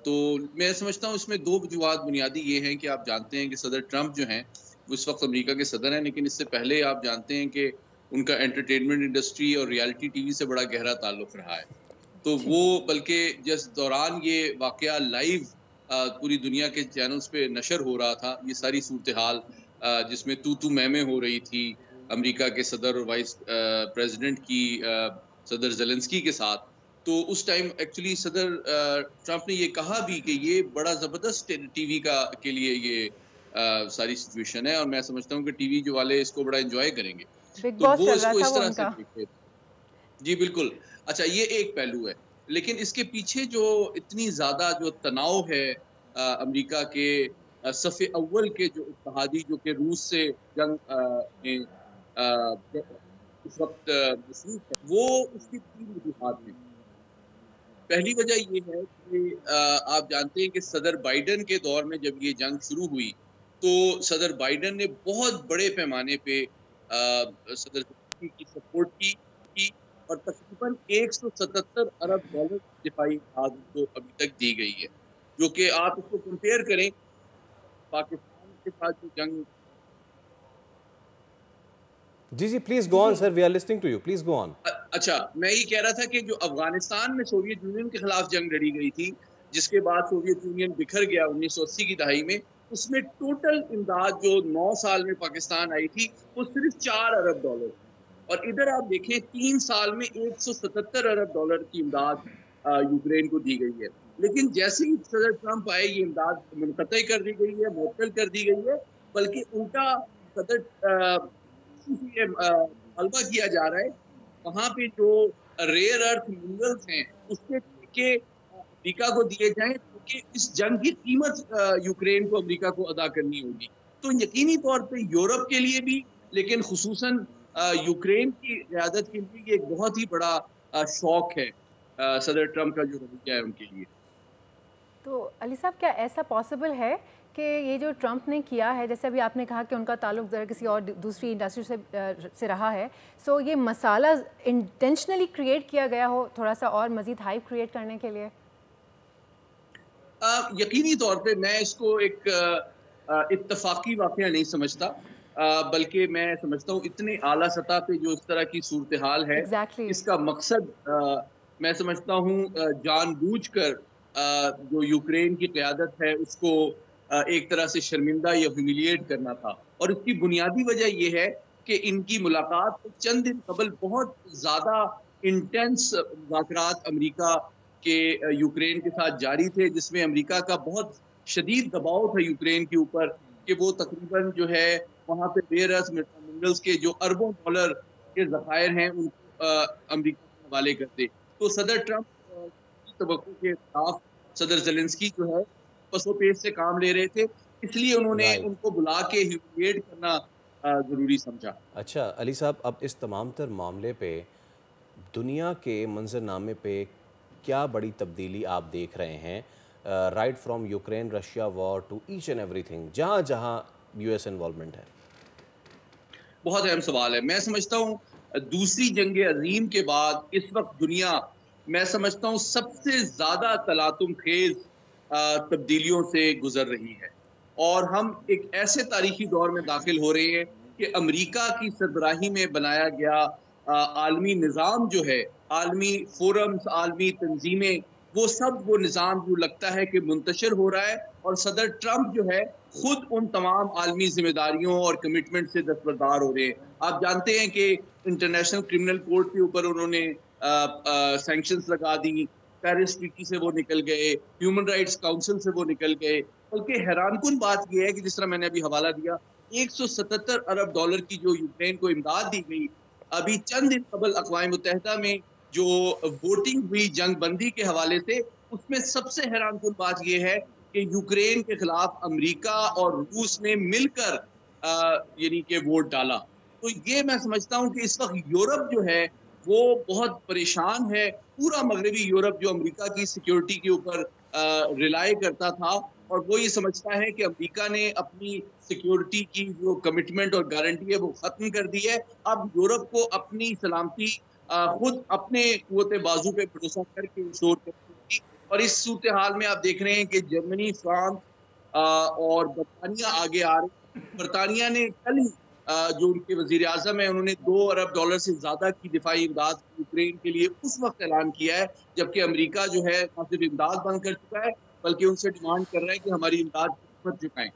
तो मैं समझता हूँ इसमें दो वजूहात बुनियादी ये हैं कि आप जानते हैं कि सदर ट्रंप जो हैं वो इस वक्त अमेरिका के सदर हैं, लेकिन इससे पहले आप जानते हैं कि उनका एंटरटेनमेंट इंडस्ट्री और रियलिटी टीवी से बड़ा गहरा ताल्लुक़ रहा है। तो वो बल्कि जिस दौरान ये वाक़या लाइव पूरी दुनिया के चैनल्स पे नशर हो रहा था, ये सारी सूरत हाल जिसमें तू मैं हो रही थी अमेरिका के सदर और वाइस प्रेसिडेंट की सदर ज़ेलेंस्की के साथ, तो उस टाइम एक्चुअली सदर ट्रंप ने ये कहा भी कि ये बड़ा ज़बरदस्त टीवी के लिए ये सारी सिचुएशन है, और मैं समझता हूँ कि टीवी जो वाले इसको बड़ा एंजॉय करेंगे। तो वो इसको इस तरह से देखे। जी बिल्कुल। अच्छा, ये एक पहलू है, लेकिन इसके पीछे जो इतनी ज़्यादा जो तनाव है अमेरिका के सफ़े अव्वल के जो इत्तेहादी जो कि रूस से जंग में इस वक्त मसरूफ़ है, वो उसकी तीन वजूहात हैं। पहली वजह ये है कि आप जानते हैं कि सदर बाइडन के दौर में जब ये जंग शुरू हुई तो सदर बाइडन ने बहुत बड़े पैमाने पे सदर की सपोर्ट की और तकरीबन 177 अरब डॉलर दिफाई खाद को अभी तक दी गई है, जो कि आप इसको कंपेयर करें पाकिस्तान के साथ जो जंग। जी please go on sir, we are listening to you, please go on. अच्छा, मैं ये कह रहा था कि जो अफगानिस्तान में सोवियत यूनियन के खिलाफ जंग लड़ी गई थी, जिसके बाद सोवियत यूनियन बिखर गया 1980 की दहाई में, उसमें टोटल इमदाद जो 9 साल में पाकिस्तान आई थी वो सिर्फ 4 अरब डॉलर, और इधर आप देखें 3 साल में 177 अरब डॉलर की इमदाद यूक्रेन को दी गई है। लेकिन जैसे ही सदर ट्रंप आए ये इमदाद मुनक़ता कर दी गई है, मुअत्तल कर दी गई है, बल्कि उल्टा सदर मुतालबा किया जा रहा है वहाँ पे जो रेयर अर्थ मिनरल्स हैं उसके ठेके अमेरिका को दिए जाएं, क्योंकि इस जंग की कीमत यूक्रेन को अमेरिका को अदा करनी होगी। तो यकीनी तौर पे यूरोप के लिए भी, लेकिन खुसूसन यूक्रेन की क़यादत के लिए ये एक बहुत ही बड़ा शौक है सदर ट्रंप का जो रवैया है उनके लिए। तो अली साहब, क्या ऐसा पॉसिबल है कि ये जो ट्रंप ने किया है, जैसे अभी आपने कहा कि उनका ताल्लुक ज़रा किसी और दूसरी इंडस्ट्री से रहा है, सो ये मसाला इंटेंशनली क्रिएट किया गया हो थोड़ा सा और मज़ीद हाइप क्रिएट करने के लिए? यकीनी तौर पे मैं इसको एक इत्तफाकी वाक़या नहीं समझता, बल्कि मैं समझता हूँ इतने आला सतह पे जो इस तरह की सूरत हाल है, इसका मकसद मैं समझता हूँ जानबूझकर जो यूक्रेन की क़यादत है उसको एक तरह से शर्मिंदा या ह्यूमिलिएट करना था। और इसकी बुनियादी वजह यह है कि इनकी मुलाकात चंद दिन कबल बहुत ज़्यादा इंटेंस मुज़ाकरात अमेरिका के यूक्रेन के साथ जारी थे, जिसमें अमेरिका का बहुत शदीद दबाव था यूक्रेन के ऊपर कि वो तकरीबन जो है वहाँ पे रेयर अर्थ मिनरल्स के जो अरबों डॉलर के ज़खायर हैं उनको अमेरिका के हवाले करते। तो सदर ट्रंप की तवक्को के खिलाफ सदर ज़ेलेंस्की जो है पसोपेश से काम ले रहे थे, इसलिए उन्होंने उनको बुला के ह्यूमिलिएट करना ज़रूरी समझा। अच्छा अली साहब, अब इस तमाम तर मामले पे दुनिया के मंजरनामे पे क्या बड़ी तब्दीली आप देख रहे हैं, right from Ukraine Russia war to each and everything, जहाँ जहाँ यूएस इन्वॉल्वमेंट है? बहुत अहम सवाल है। मैं समझता हूँ दूसरी जंग अजीम के बाद इस वक्त दुनिया, मैं समझता हूँ सबसे ज़्यादा तलातुम खेज तब्दीलियों से गुजर रही है, और हम एक ऐसे तारीखी दौर में दाखिल हो रहे हैं कि अमेरिका की सरबराही में बनाया गया आलमी निज़ाम जो है, आलमी फोरम्स, आलमी तंजीमें वो सब वो निज़ाम जो लगता है कि मुंतशिर हो रहा है, और सदर ट्रंप जो है खुद उन तमाम आलमी जिम्मेदारियों और कमिटमेंट से दस्तबरदार हो रहे हैं। आप जानते हैं कि इंटरनेशनल क्रिमिनल कोर्ट के ऊपर उन्होंने सैंक्शंस लगा दी, पेरिस ट्रीटी से वो निकल गए, ह्यूमन राइट्स काउंसिल से वो निकल गए। बल्कि हैरानकुन बात यह है कि जिस तरह मैंने अभी हवाला दिया, 177 अरब डॉलर की जो यूक्रेन को इमदाद दी गई, अभी चंद दिन कबल अक़वाम मुत्तहिदा में जो वोटिंग हुई जंग बंदी के हवाले से, उसमें सबसे हैरानकुन बात यह है कि यूक्रेन के खिलाफ अमेरिका और रूस ने मिलकर यानी कि वोट डाला। तो ये मैं समझता हूँ कि इस वक्त यूरोप जो है वो बहुत परेशान है। पूरा मगरबी यूरोप जो अमेरिका की सिक्योरिटी के ऊपर रिलाई करता था, और वो ये समझता है कि अमेरिका ने अपनी सिक्योरिटी की जो कमिटमेंट और गारंटी है वो ख़त्म कर दी है। अब यूरोप को अपनी सलामती खुद अपने कुव्वत बाजू पे भरोसा करके इंश्योर करती। और इस सूरत हाल में आप देख रहे हैं कि जर्मनी, फ्रांस और बरतानिया आगे आ रहे हैं। बरतानिया ने कल ही जो उनके वजीर आज़म है, उन्होंने 2 अरब डॉलर से ज़्यादा की दिफाई इमदाद यूक्रेन के लिए उस वक्त ऐलान किया है, जबकि अमेरिका जो है न सिर्फ इमदाद बंद कर चुका है बल्कि उनसे डिमांड कर रहा है कि हमारी इमदाद कीमत चुकाएं।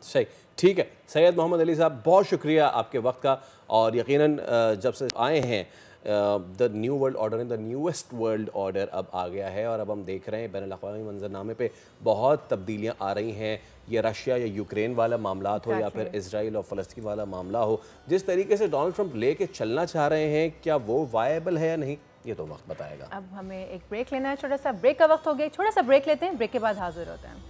सही, ठीक है। सैयद मोहम्मद अली साहब, बहुत शुक्रिया आपके वक्त का। और यकीनन जब से आए हैं the new world order, in the newest world order अब आ गया है, और अब हम देख रहे हैं बैनुल अक़वामी मंजरनामे पे बहुत तब्दीलियाँ आ रही हैं। ये रशिया या यूक्रेन वाला मामला हो या फिर इसराइल और फ़लस्तीन वाला मामला हो, जिस तरीके से डोनाल्ड ट्रंप ले के चलना चाह रहे हैं, क्या वो वायबल है या नहीं, ये तो वक्त बताएगा। अब हमें एक ब्रेक लेना है, छोटा सा ब्रेक का वक्त हो गया, छोटा सा ब्रेक लेते हैं, ब्रेक के बाद हाजिर होते हैं।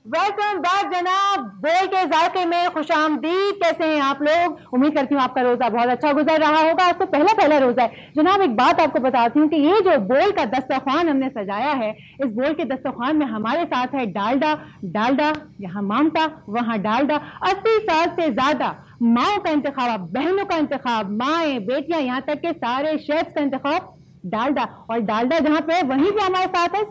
वेलकम बैक जनाब, बोल के जायके में खुशामदीद। कैसे हैं आप लोग? उम्मीद करती हूँ आपका रोजा बहुत अच्छा गुजर रहा होगा। आज तो पहला रोजा है जनाब। एक बात आपको बताती हूँ कि ये जो बोल का दस्तरखान हमने सजाया है, इस बोल के दस्तरखान में हमारे साथ है डालडा, यहाँ मामटा वहाँ डालडा। 80 साल से ज्यादा माओ का इंतखाब, बहनों का इंतखाब, माएँ बेटियां, यहाँ तक के सारे शेफ्स का इंतखाब डालडा। और डालडा जहाँ पे वहीं पे हमारे साथ है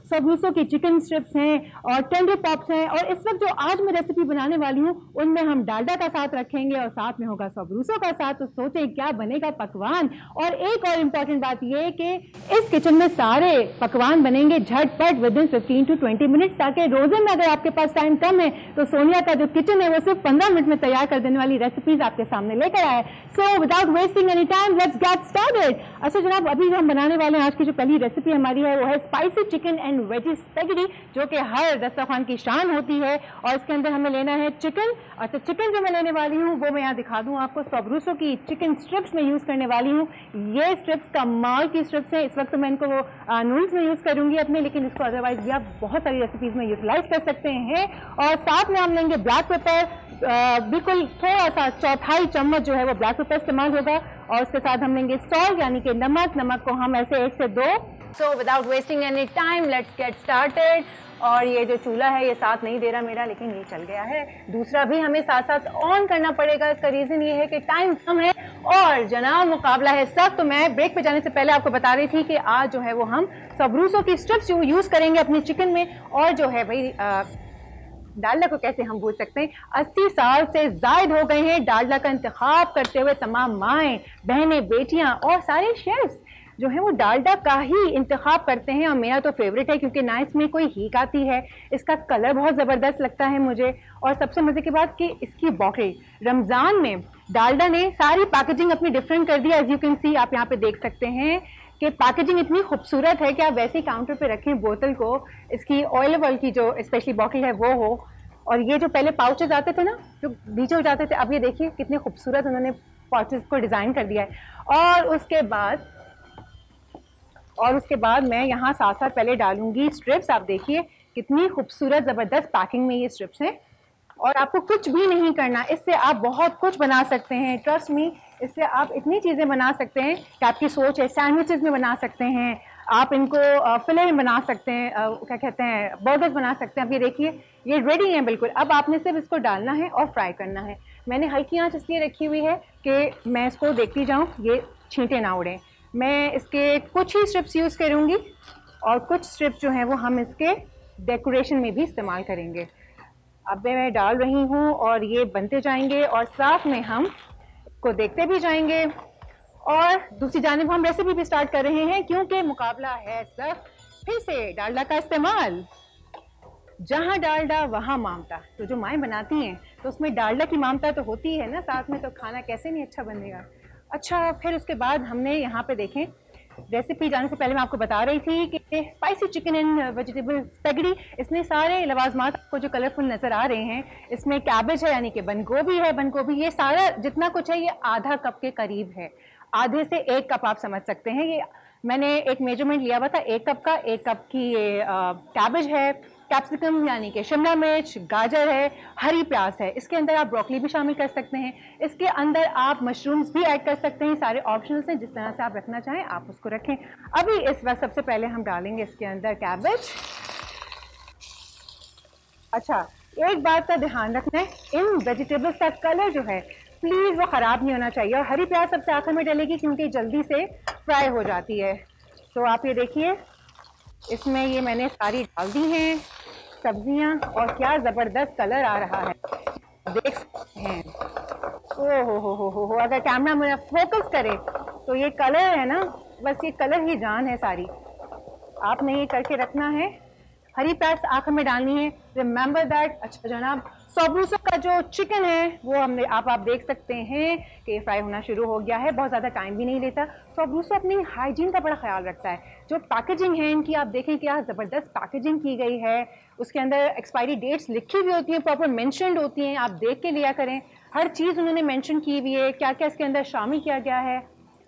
सबरूसो की चिकन स्ट्रिप्स हैं और टेंडर पॉप्स हैं। और इस वक्त जो आज मैं रेसिपी बनाने वाली हूँ उनमें हम डालडा का साथ रखेंगे और साथ में होगा सबरूसो का साथ। तो सोचें क्या बनेगा पकवान। और एक और इम्पॉर्टेंट बात यह कि इस किचन में सारे पकवान बनेंगे झटपट विदिन 15 to 20 मिनट्स, ताकि रोजे में अगर आपके पास टाइम कम है तो सोनिया का जो किचन है वो सिर्फ 15 मिनट में तैयार कर देने वाली रेसिपीज आपके सामने लेकर आए। So without wasting any time let's get started. अच्छा जनाब, अभी जो हम बनाने वाले हैं आज की जो पहली रेसिपी हमारी है वो है spicy chicken and veggie spaghetti, जो कि हर दस्तरखान की शान होती है। और इसके अंदर हमें लेना है चिकन। अच्छा, चिकन जो मैं लेने वाली हूँ वो मैं यहाँ दिखा दूँ आपको। सबरूसो की चिकन स्ट्रिप्स में यूज़ करने वाली हूँ। ये स्ट्रिप्स कमाल की स्ट्रिप्स हैं। इस वक्त तो मैं इनको नूडल्स में यूज़ करूँगी अपने, लेकिन इसको अदरवाइज भी आप बहुत सारी रेसिपीज़ में यूटिलाइज कर सकते हैं। और साथ में हम लेंगे ब्लैक पेपर, बिल्कुल थोड़ा सा 1/4 चम्मच जो है वो ब्लैक पेपर इस्तेमाल होगा। और उसके साथ हम लेंगे सॉल्ट यानी कि नमक को हम ऐसे 1 से 2। So without wasting any time let's get started. और ये जो चूल्हा है ये साथ नहीं दे रहा मेरा, लेकिन ये चल गया है। दूसरा भी हमें साथ साथ ऑन करना पड़ेगा। इसका रीज़न ये है कि टाइम कम है और जनाब मुकाबला है सख्त। तो मैं ब्रेक पे जाने से पहले आपको बता रही थी कि आज जो है वो हम सबरूसो की स्ट्रिप्स यूज़ करेंगे अपनी चिकन में। और जो है भाई डालडा को कैसे हम भूल सकते हैं। 80 साल से जायद हो गए हैं डालडा का इंतखाब करते हुए तमाम माएँ, बहनें, बेटियां और सारे शेफ्स जो है वो डालडा का ही इंतखाब करते हैं। और मेरा तो फेवरेट है क्योंकि ना इसमें कोई हीक आती है, इसका कलर बहुत ज़बरदस्त लगता है मुझे। और सबसे मज़े की बात कि इसकी बॉटल, रमज़ान में डालडा ने सारी पैकेजिंग अपनी डिफरेंट कर दी। एज यू कैन सी, आप यहाँ पे देख सकते हैं कि पैकेजिंग इतनी खूबसूरत है कि आप वैसे ही काउंटर पे रखें बोतल को, इसकी ऑयल की जो स्पेशली बॉटल है वो हो। और ये जो पहले पाउचेज आते थे ना जो नीचे हो जाते थे, अब ये देखिए कितने खूबसूरत उन्होंने पाउचेज को डिज़ाइन कर दिया है। और उसके बाद मैं यहाँ साथ साथ पहले डालूंगी स्ट्रिप्स। आप देखिए कितनी खूबसूरत ज़बरदस्त पैकिंग में ये स्ट्रिप्स हैं। और आपको कुछ भी नहीं करना, इससे आप बहुत कुछ बना सकते हैं। ट्रस्ट मी, इससे आप इतनी चीज़ें बना सकते हैं कि आपकी सोच है। सैंडविचेस में बना सकते हैं आप, इनको फिले में बना सकते हैं, क्या कहते हैं, बर्गर्स बना सकते हैं। अब ये देखिए ये रेडी है बिल्कुल। अब आपने सिर्फ इसको डालना है और फ्राई करना है। मैंने हल्की आंच इसलिए रखी हुई है कि मैं इसको देखती जाऊँ, ये छींटे ना उड़ें। मैं इसके कुछ ही स्ट्रिप्स यूज़ करूँगी और कुछ स्ट्रिप्स जो हैं वो हम इसके डेकोरेशन में भी इस्तेमाल करेंगे। अब मैं डाल रही हूँ और ये बनते जाएंगे और साथ में हम इसको देखते भी जाएंगे। और दूसरी जानिब हम रेसिपी भी स्टार्ट कर रहे हैं क्योंकि मुकाबला है सब फिर से डालडा का इस्तेमाल। जहाँ डालडा वहाँ मामता, तो जो माएँ बनाती हैं तो उसमें डालडा की मामता तो होती है ना साथ में, तो खाना कैसे नहीं अच्छा बनेगा। अच्छा, फिर उसके बाद हमने यहाँ पे देखें, रेसिपी जाने से पहले मैं आपको बता रही थी कि spicy chicken and vegetable spaghetti, इसमें सारे लवाजमात आपको जो कलरफुल नज़र आ रहे हैं, इसमें कैबेज है यानी कि बंद गोभी है, बंद गोभी ये सारा जितना कुछ है ये आधा कप के करीब है, आधे से 1 कप आप समझ सकते हैं। ये मैंने एक मेजरमेंट लिया हुआ था 1 कप का। 1 कप की ये कैबेज है, कैप्सिकम यानी कि शिमला मिर्च, गाजर है, हरी प्याज है, इसके अंदर आप ब्रोकली भी शामिल कर सकते हैं, इसके अंदर आप मशरूम्स भी ऐड कर सकते हैं। सारे ऑप्शनल्स हैं, जिस तरह से आप रखना चाहें आप उसको रखें। अभी इस वक्त सबसे पहले हम डालेंगे इसके अंदर कैबेज। अच्छा, एक बात का ध्यान रखना है, इन वेजिटेबल्स का कलर जो है प्लीज़ वो ख़राब नहीं होना चाहिए। और हरी प्याज सबसे आखिर में डलेगी क्योंकि जल्दी से फ्राई हो जाती है। तो आप ये देखिए, इसमें ये मैंने सारी डाल दी हैं सब्जियां और क्या ज़बरदस्त कलर आ रहा है, देख सकते हैं। ओ हो, अगर कैमरा मेरा फोकस करे तो ये कलर है ना, बस ये कलर ही जान है सारी। आपने ये करके रखना है। हरी प्याज आखिर में डालनी है, रिमेंबर दैट। अच्छा जनाब, सोबरूसो का जो चिकन है वो हमने आप देख सकते हैं कि फ्राई होना शुरू हो गया है, बहुत ज़्यादा टाइम भी नहीं लेता। सोबरूसो अपनी हाइजीन का बड़ा ख्याल रखता है। जो पैकेजिंग है इनकी, आप देखें क्या ज़बरदस्त पैकेजिंग की गई है, उसके अंदर एक्सपायरी डेट्स लिखी हुई होती हैं, प्रॉपर मेंशन्ड होती हैं, आप देख के लिया करें। हर चीज़ उन्होंने मेंशन की हुई है, क्या क्या इसके अंदर शामिल किया गया है,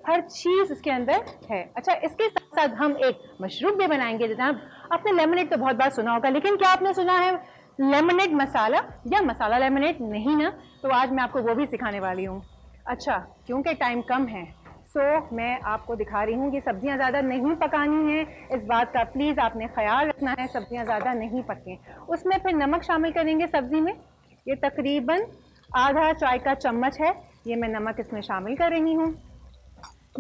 हर चीज़ इसके अंदर है। अच्छा, इसके साथ साथ हम एक मशरूब भी बनाएंगे। जनाब, आपने लेमनेड तो बहुत बार सुना होगा, लेकिन क्या आपने सुना है लेमनेड मसाला या मसाला लेमनेड? नहीं ना, तो आज मैं आपको वो भी सिखाने वाली हूँ। अच्छा, क्योंकि टाइम कम है सो मैं आपको दिखा रही हूँ कि सब्जियाँ ज़्यादा नहीं पकानी हैं, इस बात का प्लीज़ आपने ख्याल रखना है, सब्जियाँ ज़्यादा नहीं पकें। उसमें फिर नमक शामिल करेंगे सब्ज़ी में, ये तकरीबन आधा चाय का चम्मच है, ये मैं नमक इसमें शामिल कर रही हूँ।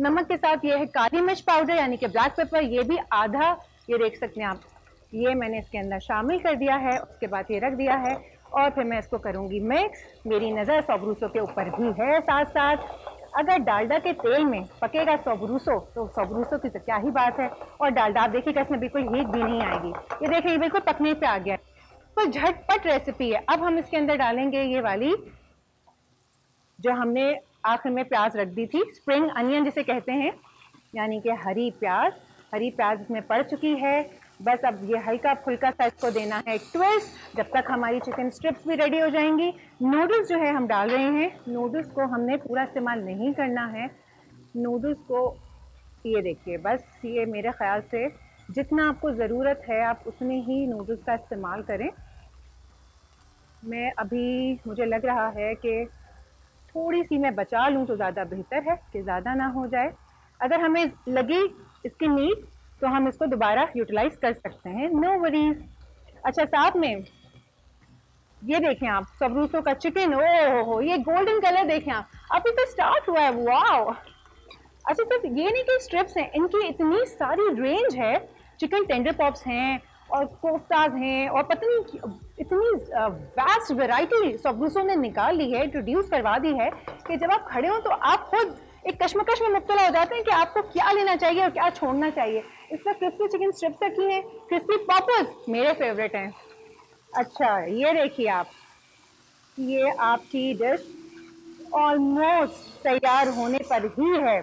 नमक के साथ ये है काली मिर्च पाउडर यानी कि ब्लैक पेपर, ये भी आधा, ये देख सकते हैं आप, ये मैंने इसके अंदर शामिल कर दिया है। उसके बाद ये रख दिया है और फिर मैं इसको करूँगी मिक्स। मेरी नज़र सोबरूसो के ऊपर भी है साथ साथ। अगर डालडा के तेल में पकेगा सोबरूसो तो सोबरूसो की तो क्या ही बात है। और डालडा आप देखिएगा इसमें बिल्कुल हीट भी नहीं आएगी, ये देखिए बिल्कुल पकने पे आ गया, तो झटपट रेसिपी है। अब हम इसके अंदर डालेंगे ये वाली जो हमने आखिर में प्याज रख दी थी, स्प्रिंग अनियन जिसे कहते हैं, यानी कि हरी प्याज। हरी प्याज इसमें पड़ चुकी है, बस अब ये हल्का फुल्का सा इसको देना है ट्विस्ट, जब तक हमारी चिकन स्ट्रिप्स भी रेडी हो जाएंगी। नूडल्स जो है हम डाल रहे हैं, नूडल्स को हमने पूरा इस्तेमाल नहीं करना है। नूडल्स को ये देखिए, बस ये मेरे ख्याल से जितना आपको ज़रूरत है आप उतने ही नूडल्स का इस्तेमाल करें। मैं अभी मुझे लग रहा है कि थोड़ी सी मैं बचा लूँ तो ज़्यादा बेहतर है कि ज़्यादा ना हो जाए। अगर हमें लगी इसकी नीड तो हम इसको दोबारा यूटिलाइज कर सकते हैं, नो वरीज। अच्छा, साथ में ये देखें आप सोबरूसो का चिकन, ओ हो ये गोल्डन कलर देखें आप, अभी तो स्टार्ट हुआ है, वाओ। अच्छा, सिर्फ ये नहीं कि स्ट्रिप्स हैं, इनकी इतनी सारी रेंज है, चिकन टेंडर पॉप्स हैं और कोफ्ताज हैं और पता नहीं इतनी वास्ट वैरायटी सोबरूसो ने निकाल ली है, इंट्रोड्यूस करवा दी है कि जब आप खड़े हो तो आप खुद एक कश्मकश में मुब्तला हो जाते हैं कि आपको क्या लेना चाहिए और क्या छोड़ना चाहिए। इसमें क्रिस्पी चिकन स्ट्रिप्स रखी हैं, क्रिस्पी पॉपर्स मेरे फेवरेट हैं। अच्छा, ये देखिए आप, ये आपकी डिश ऑलमोस्ट तैयार होने पर ही है।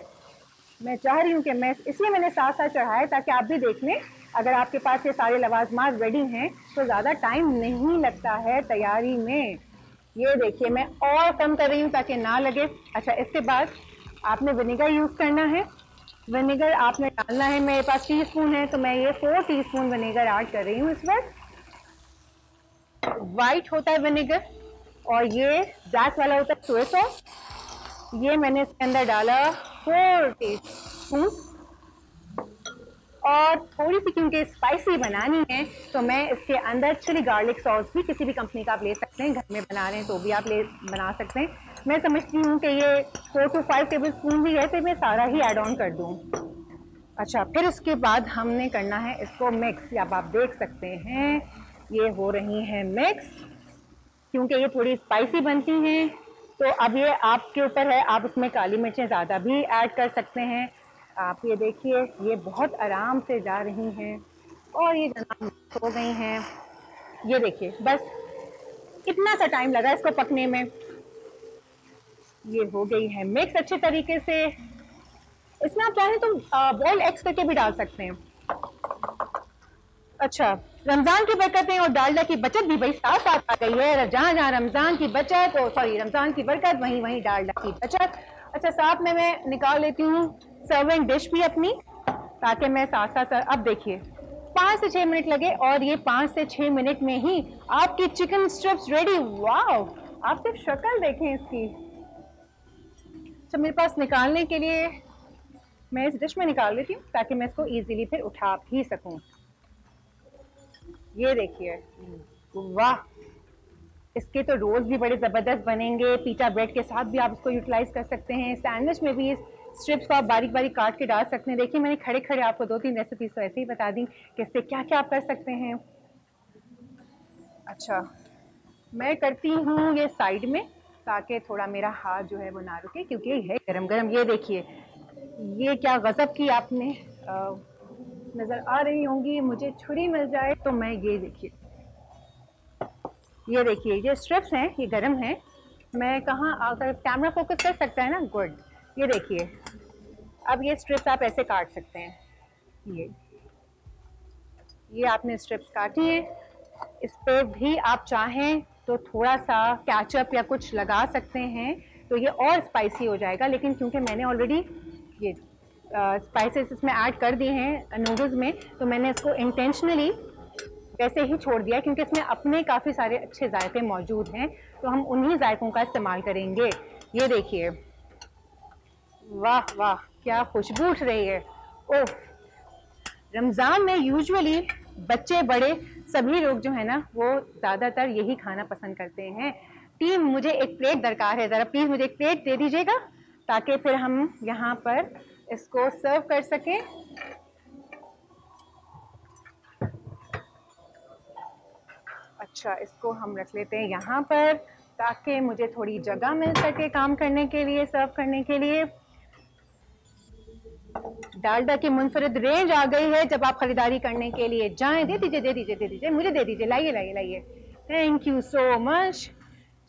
मैं चाह रही हूँ कि मैं इसलिए मैंने साथ साथ चढ़ाया ताकि आप भी देख लें। अगर आपके पास ये सारे लवाजमात रेडी हैं तो ज़्यादा टाइम नहीं लगता है तैयारी में। ये देखिए, मैं और कम कर रही हूँ ताकि ना लगे। अच्छा, इसके बाद आपने विनेगर यूज़ करना है, विनेगर आपने डालना है, मेरे पास टीस्पून है तो मैं ये 4 टीस्पून विनेगर ऐड कर रही हूँ इस वक्त। वाइट होता है विनेगर और ये ब्लैक वाला होता है सोया सॉस। ये मैंने इसके अंदर डाला 4 टीस्पून और थोड़ी सी क्योंकि स्पाइसी बनानी है तो मैं इसके अंदर चिली गार्लिक सॉस भी किसी भी कंपनी का आप ले सकते हैं, घर में बना रहे हैं तो भी आप बना सकते हैं। मैं समझती हूँ कि ये 4 to 5 टेबल स्पून भी है तो मैं सारा ही ऐड ऑन कर दूँ। अच्छा, फिर उसके बाद हमने करना है इसको मिक्स। अब आप देख सकते हैं ये हो रही हैं मिक्स, क्योंकि ये थोड़ी स्पाइसी बनती हैं तो अब ये आपके ऊपर है, आप उसमें काली मिर्चें ज़्यादा भी ऐड कर सकते हैं। आप ये देखिए ये बहुत आराम से जा रही हैं और ये जनाब हो गई हैं। ये देखिए बस कितना सा टाइम लगा इसको पकने में। ये हो गई है मिक्स अच्छे तरीके से। इसमें आप चाहें तो बॉइल्ड एग्स करके भी डाल सकते हैं। अच्छा, रमज़ान की बरकतें और डालडा की बचत भी भाई साथ साथ आ गई है। जहाँ जहाँ रमज़ान की बचत रमज़ान की बरकत, वहीं वहीं डालडा की बचत। अच्छा, साथ में मैं निकाल लेती हूँ सर्विंग डिश भी अपनी, ताकि मैं साथ साथ। अब देखिए 5 से 6 मिनट लगे और ये 5 से 6 मिनट में ही आपकी चिकन स्ट्रिप्स रेडी। वाओ, आप सिर्फ शक्ल देखें इसकी। अच्छा, मेरे पास निकालने के लिए मैं इस डिश में निकाल लेती हूँ ताकि मैं इसको इजीली फिर उठा भी सकूँ। ये देखिए, वाह, इसके तो रोल्स भी बड़े ज़बरदस्त बनेंगे। पीटा ब्रेड के साथ भी आप इसको यूटिलाइज कर सकते हैं। सैंडविच में भी इस स्ट्रिप्स को आप बारीक बारीक काट के डाल सकते हैं। देखिए मैंने खड़े खड़े आपको 2-3 रेसिपीज तो ऐसे ही बता दी कि इससे क्या क्या आप कर सकते हैं। अच्छा, मैं करती हूँ ये साइड में ताकि थोड़ा मेरा हाथ जो है वो ना रुके, क्योंकि ये है गरम गरम। ये देखिए ये क्या गज़ब की आपने नज़र आ रही होंगी। मुझे छुरी मिल जाए तो मैं ये देखिए ये स्ट्रिप्स हैं, ये गरम हैं। मैं कहाँ अगर कैमरा फोकस कर सकता है ना, गुड। ये देखिए अब ये स्ट्रिप्स आप ऐसे काट सकते हैं। ये आपने स्ट्रिप्स काटी हैं। इस पर भी आप चाहें तो थोड़ा सा केचप या कुछ लगा सकते हैं तो ये और स्पाइसी हो जाएगा, लेकिन क्योंकि मैंने ऑलरेडी ये स्पाइसेस इसमें ऐड कर दिए हैं नूडल्स में, तो मैंने इसको इंटेंशनली वैसे ही छोड़ दिया क्योंकि इसमें अपने काफ़ी सारे अच्छे जायके मौजूद हैं, तो हम उन्हीं जायकों का इस्तेमाल करेंगे। ये देखिए, वाह वाह क्या खुशबू उठ रही है। ओह, रमज़ान में यूजुअली बच्चे बड़े सभी लोग जो है ना वो ज़्यादातर यही खाना पसंद करते हैं। टीम, मुझे एक प्लेट दरकार है, ज़रा प्लीज़ मुझे एक प्लेट दे दीजिएगा ताकि फिर हम यहाँ पर इसको सर्व कर सकें। अच्छा, इसको हम रख लेते हैं यहाँ पर ताकि मुझे थोड़ी जगह मिल सके काम करने के लिए, सर्व करने के लिए। डालडा की मुनफरिद रेंज आ गई है। जब आप खरीदारी करने के लिए जाएं, दे दीजिए, मुझे दे दीजिए, लाइए। Thank you so much.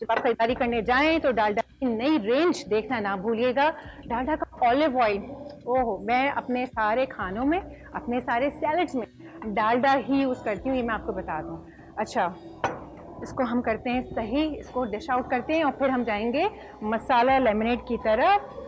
जब आप खरीदारी करने जाएं तो डालडा की नई रेंज देखना ना भूलिएगा। डालडा का ऑलिव ऑयल, ओह, मैं अपने सारे खानों में, अपने सारे सैलड्स में डालडा ही यूज़ करती हूँ, ये मैं आपको बता दूँ। अच्छा, इसको हम करते हैं सही, इसको डिश आउट करते हैं और फिर हम जाएंगे मसाला लेमनेड की तरफ।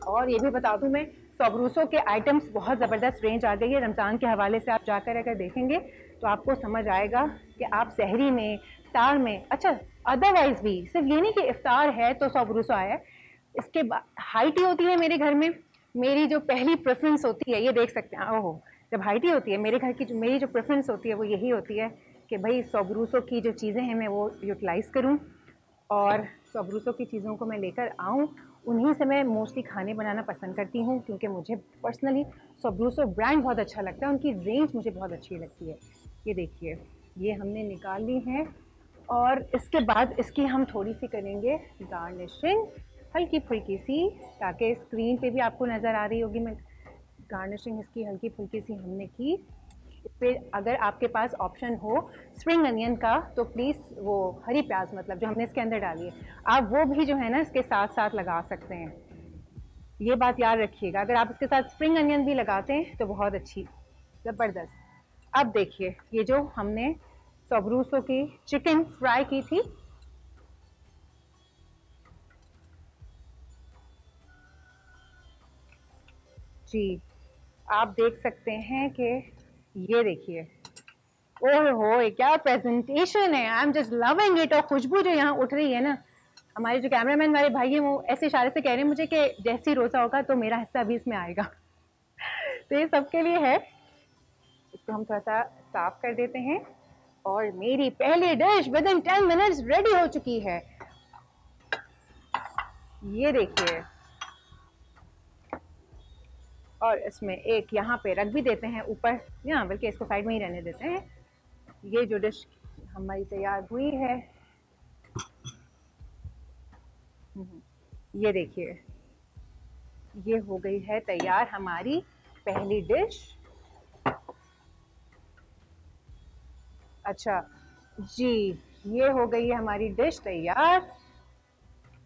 और ये भी बता दूं मैं, सोब्रूसो के आइटम्स बहुत ज़बरदस्त रेंज आ गई है रमज़ान के हवाले से। आप जाकर अगर देखेंगे तो आपको समझ आएगा कि आप सहरी में, इफ्तार में, अच्छा अदरवाइज़ भी, सिर्फ ये नहीं कि इफ्तार है तो सोब्रूसो आया है। इसके बाद हाई टी होती है मेरे घर में, मेरी जो पहली प्रेफरेंस होती है, ये देख सकते हैं, ओहो, जब हाई टी होती है मेरे घर की, मेरी जो प्रेफरेंस होती है वो यही होती है कि भाई सोब्रूसो की जो चीज़ें हैं मैं वो यूटिलाइज़ करूं और सोब्रूसो की चीज़ों को मैं लेकर आऊं। उन्हीं से मैं मोस्टली खाने बनाना पसंद करती हूं क्योंकि मुझे पर्सनली सोब्रूसो ब्रांड बहुत अच्छा लगता है, उनकी रेंज मुझे बहुत अच्छी लगती है। ये देखिए, ये हमने निकाल ली है और इसके बाद इसकी हम थोड़ी सी करेंगे गार्निशिंग, हल्की फुल्की सी, ताकि स्क्रीन पे भी आपको नज़र आ रही होगी। मैं गार्निशिंग इसकी हल्की फुल्की सी हमने की। इस पर अगर आपके पास ऑप्शन हो स्प्रिंग अनियन का तो प्लीज़ वो हरी प्याज मतलब जो हमने इसके अंदर डाली है, आप वो भी जो है ना इसके साथ साथ लगा सकते हैं। ये बात याद रखिएगा, अगर आप इसके साथ स्प्रिंग अनियन भी लगाते हैं तो बहुत अच्छी, ज़बरदस्त। अब देखिए, ये जो हमने सोब्रूसो की चिकन फ्राई की थी, जी आप देख सकते हैं कि ये देखिए, ओह हो क्या प्रेजेंटेशन है, I am just loving it. और खुशबू जो यहाँ उठ रही है ना, हमारे जो कैमरामैन वाले भाई हैं वो ऐसे इशारे से कह रहे हैं मुझे कि जैसे ही रोज़ा होगा तो मेरा हिस्सा भी इसमें आएगा। तो ये सबके लिए है। इसको हम थोड़ा सा साफ कर देते हैं और मेरी पहली dish with in 10 minutes ready हो चुकी है। ये देखिए, और इसमें एक यहाँ पे रख भी देते हैं ऊपर, या बल्कि इसको साइड में ही रहने देते हैं। ये जो डिश हमारी तैयार हुई है, ये देखिए, ये हो गई है तैयार हमारी पहली डिश। अच्छा जी, ये हो गई है हमारी डिश तैयार।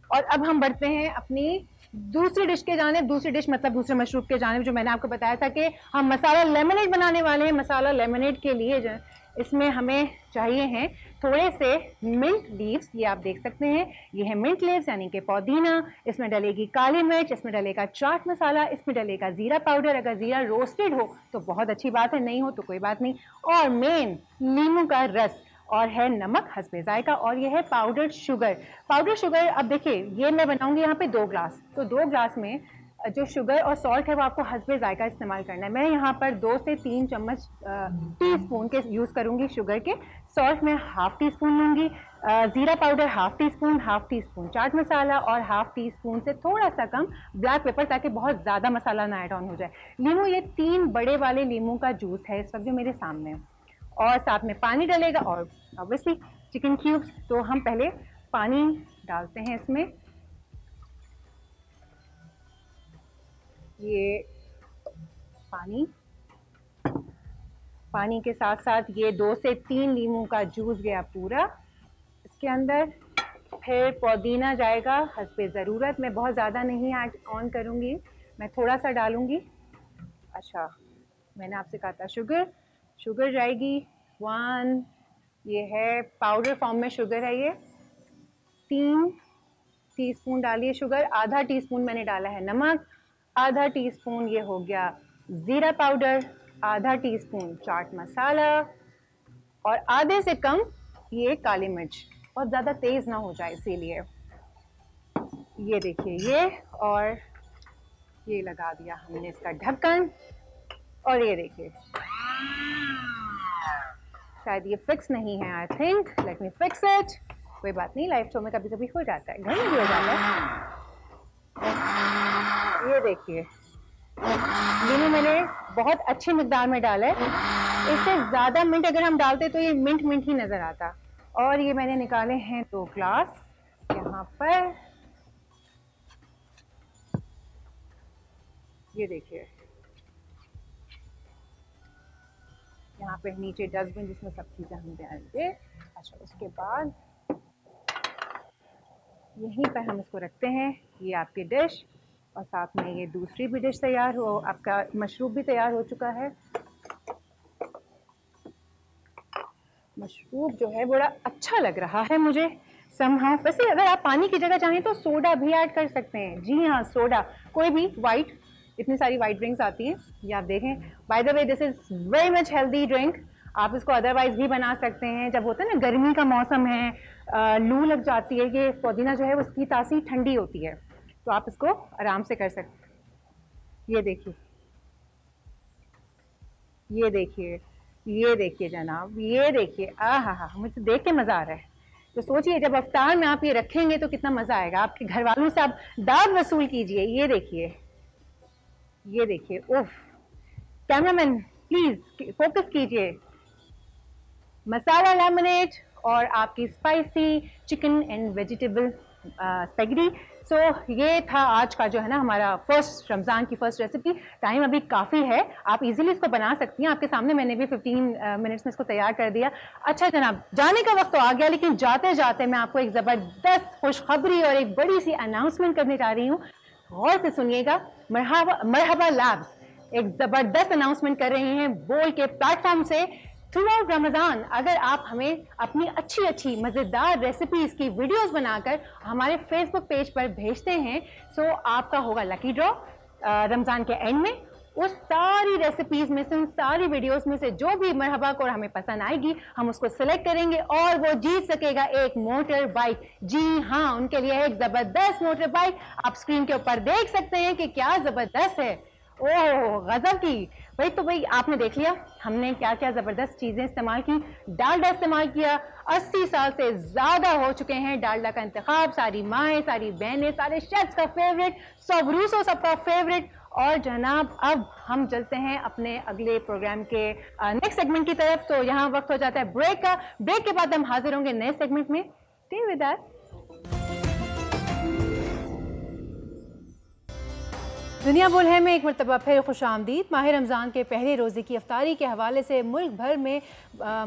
और अब हम बढ़ते हैं अपनी दूसरी डिश के जानिब। दूसरी डिश मतलब दूसरे मशरूब के जानिब, जो मैंने आपको बताया था कि हम मसाला लेमनेड बनाने वाले हैं। मसाला लेमनेड के लिए जो इसमें हमें चाहिए हैं थोड़े से मिंट लीव्स, ये आप देख सकते हैं, ये है मिंट लीव्स यानी कि पुदीना। इसमें डलेगी काली मिर्च, इसमें डलेगा चाट मसाला, इसमें डलेगा ज़ीरा पाउडर। अगर ज़ीरा रोस्टेड हो तो बहुत अच्छी बात है, नहीं हो तो कोई बात नहीं। और मेन नींबू का रस, और है नमक हस्बे जायका, और ये है पाउडर्ड शुगर। पाउडर शुगर, अब देखिए ये मैं बनाऊंगी यहाँ पे 2 ग्लास, तो 2 ग्लास में जो शुगर और सॉल्ट है वो आपको हस्बे जायका इस्तेमाल करना है। मैं यहाँ पर 2 से 3 चम्मच टीस्पून के यूज़ करूँगी शुगर के। सॉल्ट में ½ टीस्पून लूँगी, ज़ीरा powder ½ teaspoon, ½ teaspoon chaat masala और ½ टीस्पून से थोड़ा सा कम ब्लैक पेपर, ताकि बहुत ज़्यादा मसाला ना ऐड ऑन हो जाए। नींबू, ये 3 बड़े वाले नींबू का जूस है इस वक्त जो मेरे सामने है, और साथ में पानी डलेगा और ऑब्वियसली चिकन क्यूब्स। तो हम पहले पानी डालते हैं इसमें। ये पानी के साथ साथ ये 2 से 3 नींबू का जूस गया पूरा इसके अंदर। फिर पुदीना जाएगा हस्बे ज़रूरत, मैं बहुत ज़्यादा नहीं ऐड ऑन करूँगी, मैं थोड़ा सा डालूँगी। अच्छा, मैंने आपसे कहा था शुगर जाएगी 1, ये है पाउडर फॉर्म में शुगर है, ये 3 टीस्पून डालिए शुगर। ½ टीस्पून मैंने डाला है नमक, ½ टीस्पून ये हो गया ज़ीरा पाउडर, ½ टीस्पून चाट मसाला, और आधे से कम ये काली मिर्च, बहुत ज़्यादा तेज़ ना हो जाए इसीलिए। ये देखिए ये, और ये लगा दिया हमने इसका ढक्कन, और ये देखिए शायद ये फिक्स नहीं है, I think, let me fix it. कोई बात नहीं, लाइव शो में कभी कभी हो जाता है, घर में भी हो जाता है। ये देखिए, नींबू मैंने बहुत अच्छी मिकदार में डाला है, इससे ज़्यादा मिंट अगर हम डालते तो ये मिंट ही नज़र आता। और ये मैंने निकाले हैं 2 ग्लास यहाँ पर, ये देखिए यहाँ पे नीचे डस्टबिन जिसमें सब चीज़ें हम डालेंगे। अच्छा, उसके बाद यहीं पर हम इसको रखते हैं, ये आपकी डिश, और साथ में ये दूसरी भी डिश तैयार हो, आपका मशरूब भी तैयार हो चुका है। मशरूब जो है बड़ा अच्छा लग रहा है मुझे समहाउ। वैसे अगर आप पानी की जगह चाहें तो सोडा भी ऐड कर सकते हैं। जी हाँ, सोडा, कोई भी वाइट, इतनी सारी वाइट ड्रिंक्स आती हैं, ये आप देखें। By the way this is very much healthy drink. आप इसको अदरवाइज भी बना सकते हैं, जब होता है ना गर्मी का मौसम है, लू लग जाती है, ये पुदीना जो है उसकी तासीर ठंडी होती है, तो आप इसको आराम से कर सकते हैं। ये देखिए, ये देखिए, ये देखिए जनाब, ये देखिए, आहा, मुझे देख के मज़ा आ रहा है। तो सोचिए जब अफ्तार में आप ये रखेंगे तो कितना मज़ा आएगा। आपके घर वालों से आप दाद वसूल कीजिए। ये देखिए, ये देखिए, उफ, कैमरामैन प्लीज फोकस कीजिए। मसाला लेमनेड और आपकी spicy chicken and vegetable spaghetti. सो ये था आज का जो है ना हमारा फर्स्ट रमज़ान की फर्स्ट रेसिपी। टाइम अभी काफ़ी है, आप इजीली इसको बना सकती हैं। आपके सामने मैंने भी 15 मिनट्स में इसको तैयार कर दिया। अच्छा जनाब, जाने का वक्त तो आ गया, लेकिन जाते जाते मैं आपको एक ज़बरदस्त खुशखबरी और एक बड़ी सी अनाउंसमेंट करने जा रही हूँ। गौर से सुनिएगा। मरहबा लैब्स एक ज़बरदस्त अनाउंसमेंट कर रही हैं बोल के प्लेटफॉर्म से। थ्रू आउट रमज़ान अगर आप हमें अपनी अच्छी अच्छी मज़ेदार रेसिपीज़ की वीडियोस बनाकर हमारे फेसबुक पेज पर भेजते हैं, सो आपका होगा लकी ड्रॉ रमज़ान के एंड में। उस सारी रेसिपीज़ में से, उन सारी वीडियोस में से जो भी मरहबा को हमें पसंद आएगी हम उसको सिलेक्ट करेंगे और वो जीत सकेगा एक मोटर बाइक। जी हाँ, उनके लिए एक ज़बरदस्त मोटर बाइक। आप स्क्रीन के ऊपर देख सकते हैं कि क्या ज़बरदस्त है। ओह गजब की। भाई तो भाई आपने देख लिया हमने क्या क्या जबरदस्त चीजें इस्तेमाल की। डालडा इस्तेमाल किया, 80 साल से ज्यादा हो चुके हैं डालडा का इंतखाब, सारी माएँ सारी बहनें सारे शेफ्स का फेवरेट, सब रूसो सबका फेवरेट। और जनाब अब हम चलते हैं अपने अगले प्रोग्राम के नेक्स्ट सेगमेंट की तरफ। तो यहाँ वक्त हो जाता है ब्रेक का। ब्रेक के बाद हम हाजिर होंगे नए सेगमेंट में। Stay with us. दुनिया बुल है में एक मरतबा फिर खुश आमदीद। माह रमज़ान के पहले रोज़े की अफ्तारी के हवाले से मुल्क भर में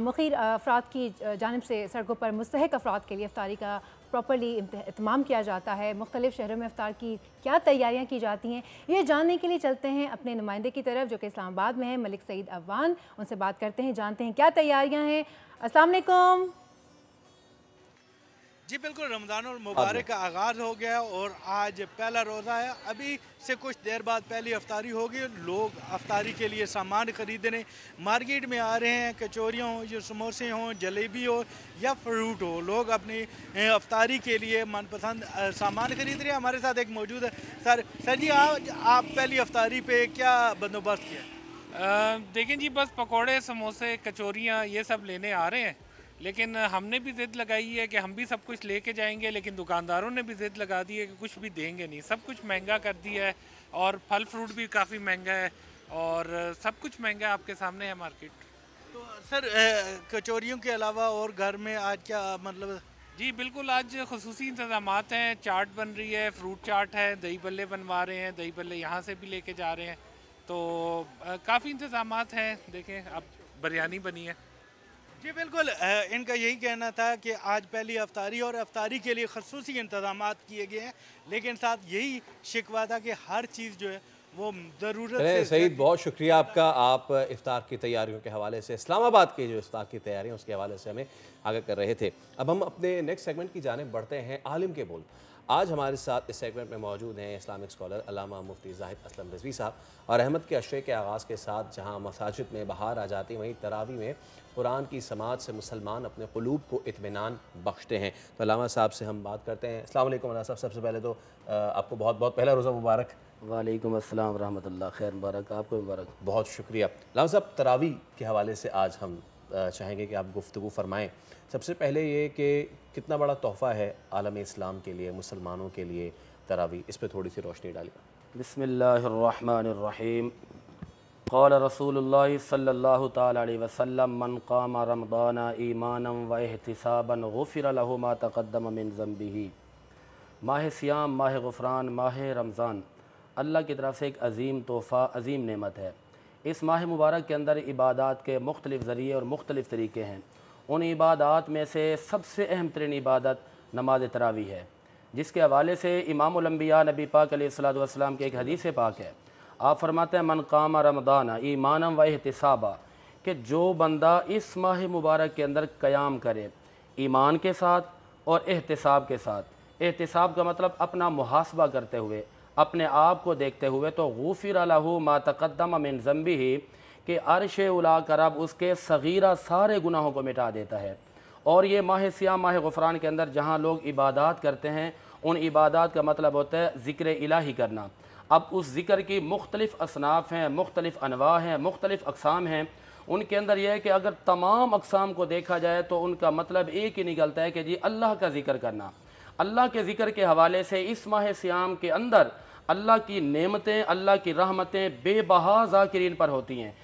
मुखिर अफराद की जानिब से सड़कों पर मुस्तहक अफराद के लिए अफ्तारी का प्रॉपरली इत्माम किया जाता है। मुख्तलिफ शहरों में अफ्तार की क्या तैयारियाँ की जाती हैं, ये जानने के लिए चलते हैं अपने नुमाइंदे की तरफ जो कि इस्लामाबाद में है, मलिक सईद अवान। उनसे बात करते हैं, जानते हैं क्या तैयारियाँ हैं। अस्सलाम वालेकुम। जी बिल्कुल, रमज़ानुल मुबारक का आगाज़ हो गया और आज पहला रोज़ा है। अभी से कुछ देर बाद पहली अफ्तारी होगी। लोग अफ्तारी के लिए सामान ख़रीदने मार्केट में आ रहे हैं। कचौरियाँ हों, जो समोसे हों, जलेबी हो या फ्रूट हो, लोग अपनी अफ्तारी के लिए मनपसंद सामान खरीद रहे हैं। हमारे साथ एक मौजूद है सर जी, आप पहली अफ्तारी पे क्या बंदोबस्त किया? देखें जी, बस पकौड़े समोसे कचौरियाँ ये सब लेने आ रहे हैं, लेकिन हमने भी ज़िद लगाई है कि हम भी सब कुछ लेके जाएंगे, लेकिन दुकानदारों ने भी ज़िद लगा दी है कि कुछ भी देंगे नहीं, सब कुछ महंगा कर दिया है और फल फ्रूट भी काफ़ी महंगा है और सब कुछ महंगा है, आपके सामने है मार्केट। तो सर कचौरियों के अलावा और घर में आज क्या मतलब? जी बिल्कुल, आज खुसूसी इंतज़ामात हैं। चाट बन रही है, फ्रूट चाट है, दही बल्ले बनवा रहे हैं, दही बल्ले यहाँ से भी लेके जा रहे हैं, तो काफ़ी इंतज़ामात हैं। देखें अब बिरयानी बनी है। जी बिल्कुल, इनका यही कहना था कि आज पहली अफ्तारी और अफ्तारी के लिए खसूसी इंतजामात किए गए हैं, लेकिन साथ यही शिकवा था कि हर चीज़ जो है वो ज़रूरत से। सईद, बहुत शुक्रिया आपका। आप इफ्तार की तैयारियों के हवाले से, इस्लामाबाद की जो इफ्तार की तैयारियां उसके हवाले से हमें आगाह कर रहे थे। अब हम अपने नेक्स्ट सेगमेंट की जानिब बढ़ते हैं, आलिम के बोल। आज हमारे साथ इस सेगमेंट में मौजूद हैं इस्लामिक स्कॉलर अल्लामा मुफ्ती ज़ाहिद असलम रिजवी साहब। और अहमद के अशरे के आगाज़ के साथ जहाँ मसाजिद में बहार आ जाती, वहीं तरावी में कुरान की समात से मुसलमान अपने क़ुलूब को इत्मीनान बख्शते हैं। तो अल्लामा साहब से हम बात करते हैं। अस्सलाम वालेकुम अल्लामा साहब, सबसे पहले तो आपको बहुत बहुत पहला रोज़ा मुबारक। वालेकुम अस्सलाम रहमतुल्लाह, खैर मुबारक, आपको मुबारक। बहुत शुक्रिया। अल्लामा साहब, तरावी के हवाले से आज हम चाहेंगे कि आप गुफ्तगू फरमाएँ। सबसे पहले ये कि कितना बड़ा तोहफ़ा है आलम इस्लाम के लिए, मुसलमानों के लिए तरावी, इस पर थोड़ी सी रोशनी डालिए। बिस्मिल्लाहिर्रहमानिर्रहीम। क़ाल रसूलुल्लाह सल्लल्लाहु तआला अलैहि वसल्लम मन क़ाम रमज़ाना ईमानन व इहतिसाबन गुफ़िर लहु मा तक़द्दम मिन ज़ंबिही। माह सियाम, माह गुफ़रान, माह रमज़ान अल्लाह की तरफ से एक अज़ीम तोहफ़ा, अज़ीम नेमत है। इस माह मुबारक के अंदर इबादत के मुख्तलिफ़ ज़रिए और मुख्तलिफ़ तरीक़े हैं। उन इबादत में से सबसे अहम तरीन इबादत नमाज तरावी है, जिसके हवाले से इमामुल अंबिया नबी पाक अलैहिस्सलातु वस्सलाम के एक हदीस पाक है। आप फरमाते हैं मन क़ाम रमज़ान ईमानन व इहतिसाबा, कि जो बंदा इस माह मुबारक के अंदर क़याम करे ईमान के साथ और एहतिसाब के साथ। एहतिसाब का मतलब अपना मुहासबा करते हुए, अपने आप को देखते हुए, तो गुफ़िर लहु मा तक़द्दम मिन ज़ंबिही, कि अर्श उला का रब उसके सगीरा सारे गुनाहों को मिटा देता है। और ये माह सियाम, माह गुफ़रान के अंदर जहाँ लोग इबादत करते हैं, उन इबादत का मतलब होता है ज़िक्र इलाही करना। अब उस ज़िक्र की मुख्तलिफ़ असनाफ़ हैं, मुख्तलिफ़ अनवा हैं, मुख्तलिफ़ अक़साम हैं। उनके अंदर यह है कि अगर तमाम अक़साम को देखा जाए तो उनका मतलब एक ही निकलता है कि जी अल्लाह का ज़िक्र करना। अल्लाह के ज़िक्र के हवाले से इस माह सियाम के अंदर अल्लाह की नेमतें, अल्लाह की रहमतें बेबहा ज़ाकिरीन पर होती हैं।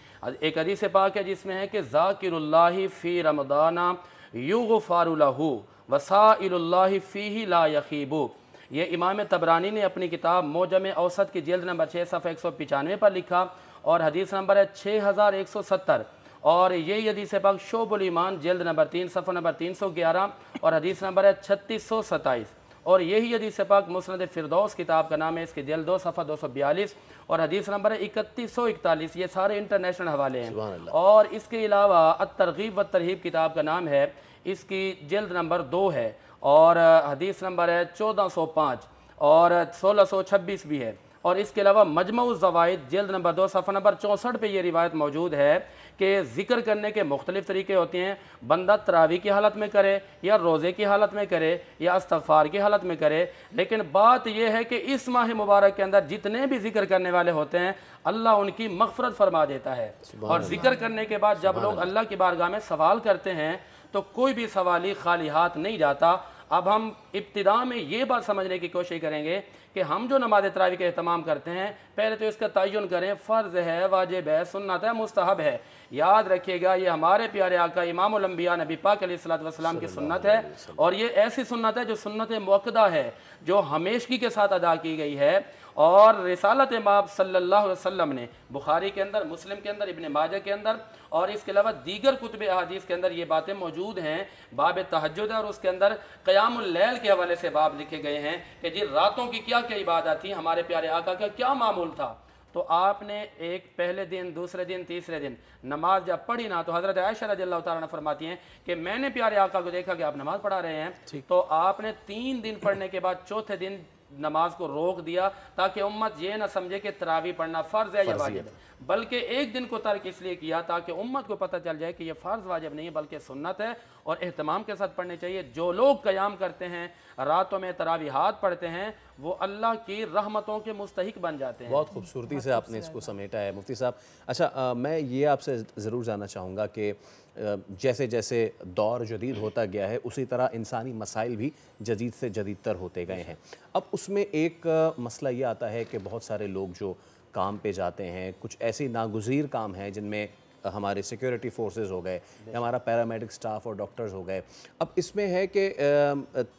एक हदीस पाक है जिसमें है कि ज़ाकिरुल्लाहि फ़ी रमज़ाना युग़फ़ारु लहु वसाइलुल्लाहि फ़ीही ला यख़ीबु। ये इमाम तबरानी ने अपनी किताब मोजम औसत की जिल्द नंबर 6 सफ़ा 195 पर लिखा और हदीस नंबर है 6170। और ये हदीस पाक शोबुल ईमान जिल्द नंबर 3 सफ़ा नंबर 311 और हदीस नंबर है 3627। और यही हदीस पाक मुस्नद फ़िरदौस किताब का नाम है, इसकी जिल्द 2 सफ़ा 242 और हदीस नंबर है 3141। ये सारे इंटरनेशनल हवाले हैं। और इसके अलावा अत-तरग़ीब व तरहीब किताब का नाम है, इसकी जिल्द नंबर 2 है और हदीस नंबर है 1405 और 1626 भी है। और इसके अलावा मजमउ ज़वाइद जिल्द नंबर 2 सफ़ा नंबर 64 पे ये रिवायत मौजूद है कि ज़िक्र करने के मुख्तलिफ़ तरीके होते हैं। बंदा तरावी की हालत में करे या रोज़े की हालत में करे या इस्तिग़फ़ार की हालत में करे, लेकिन बात यह है कि इस माह मुबारक के अंदर जितने भी ज़िक्र करने वाले होते हैं अल्लाह उनकी मग़फ़िरत फरमा देता है। और ज़िक्र करने के बाद जब लोग अल्लाह की बारगाह में सवाल करते हैं तो कोई भी सवाली खाली हाथ नहीं जाता। अब हम इब्तिदा में ये बात समझने की कोशिश करेंगे कि हम जो नमाज तरावी का एहतमाम करते हैं, पहले तो इसका तयन करें, फ़र्ज़ है, वाजिब है, सुन्नत है, मुस्तहब है। याद रखिएगा ये हमारे प्यारे आका इमामुल अंबिया नबी पाक अलैहिस्सलातु वस्सलाम की सुन्नत है, और ये ऐसी सुन्नत है जो सुन्नत मुअक्कदा है, जो हमेशगी के साथ अदा की गई है। और रिसालत माब सल्लल्लाहु अलैहि वसल्लम ने बुखारी के अंदर, मुस्लिम के अंदर, इब्न माजा के अंदर और इसके अलावा दीगर कुतुब अहादीस के अंदर ये बातें मौजूद हैं। बाब तहज्जुद है और उसके अंदर क़यामुल लैल के हवाले से बाब लिखे गए हैं कि जी रातों की क्या क्या इबादत थी, हमारे प्यारे आका का क्या मामूल था। तो आपने एक पहले दिन, दूसरे दिन, तीसरे दिन नमाज जब पढ़ी ना, तो हज़रत आयशा रज़ियल्लाहु तआला अन्हा फरमाती हैं कि मैंने प्यारे आका को देखा कि आप नमाज़ पढ़ा रहे हैं, तो आपने 3 दिन पढ़ने के बाद चौथे दिन नमाज को रोक दिया ताकि उम्मत ये ना समझे कि तरावी पढ़ना फ़र्ज़ है या वाजिब है, बल्कि एक दिन को तर्क इसलिए किया ताकि उम्मत को पता चल जाए कि ये फ़र्ज़ वाजिब नहीं है बल्कि सुन्नत है और एहतमाम के साथ पढ़नी चाहिए। जो लोग क़याम करते हैं, रातों में तरावीहात पढ़ते हैं, वो अल्लाह की रहमतों के मुस्तहिक बन जाते हैं। बहुत खूबसूरती से आपने इसको समेटा है मुफ्ती साहब। अच्छा, मैं ये आपसे ज़रूर जानना चाहूँगा कि जैसे जैसे दौर जदीद होता गया है उसी तरह इंसानी मसाइल भी जदीद से जदीदतर होते गए हैं। अब उसमें एक मसला ये आता है कि बहुत सारे लोग जो काम पे जाते हैं, कुछ ऐसे नागुज़ीर काम हैं जिनमें हमारे सिक्योरिटी फोर्सेस हो गए, हमारा पैरामेडिक स्टाफ और डॉक्टर्स हो गए। अब इसमें है कि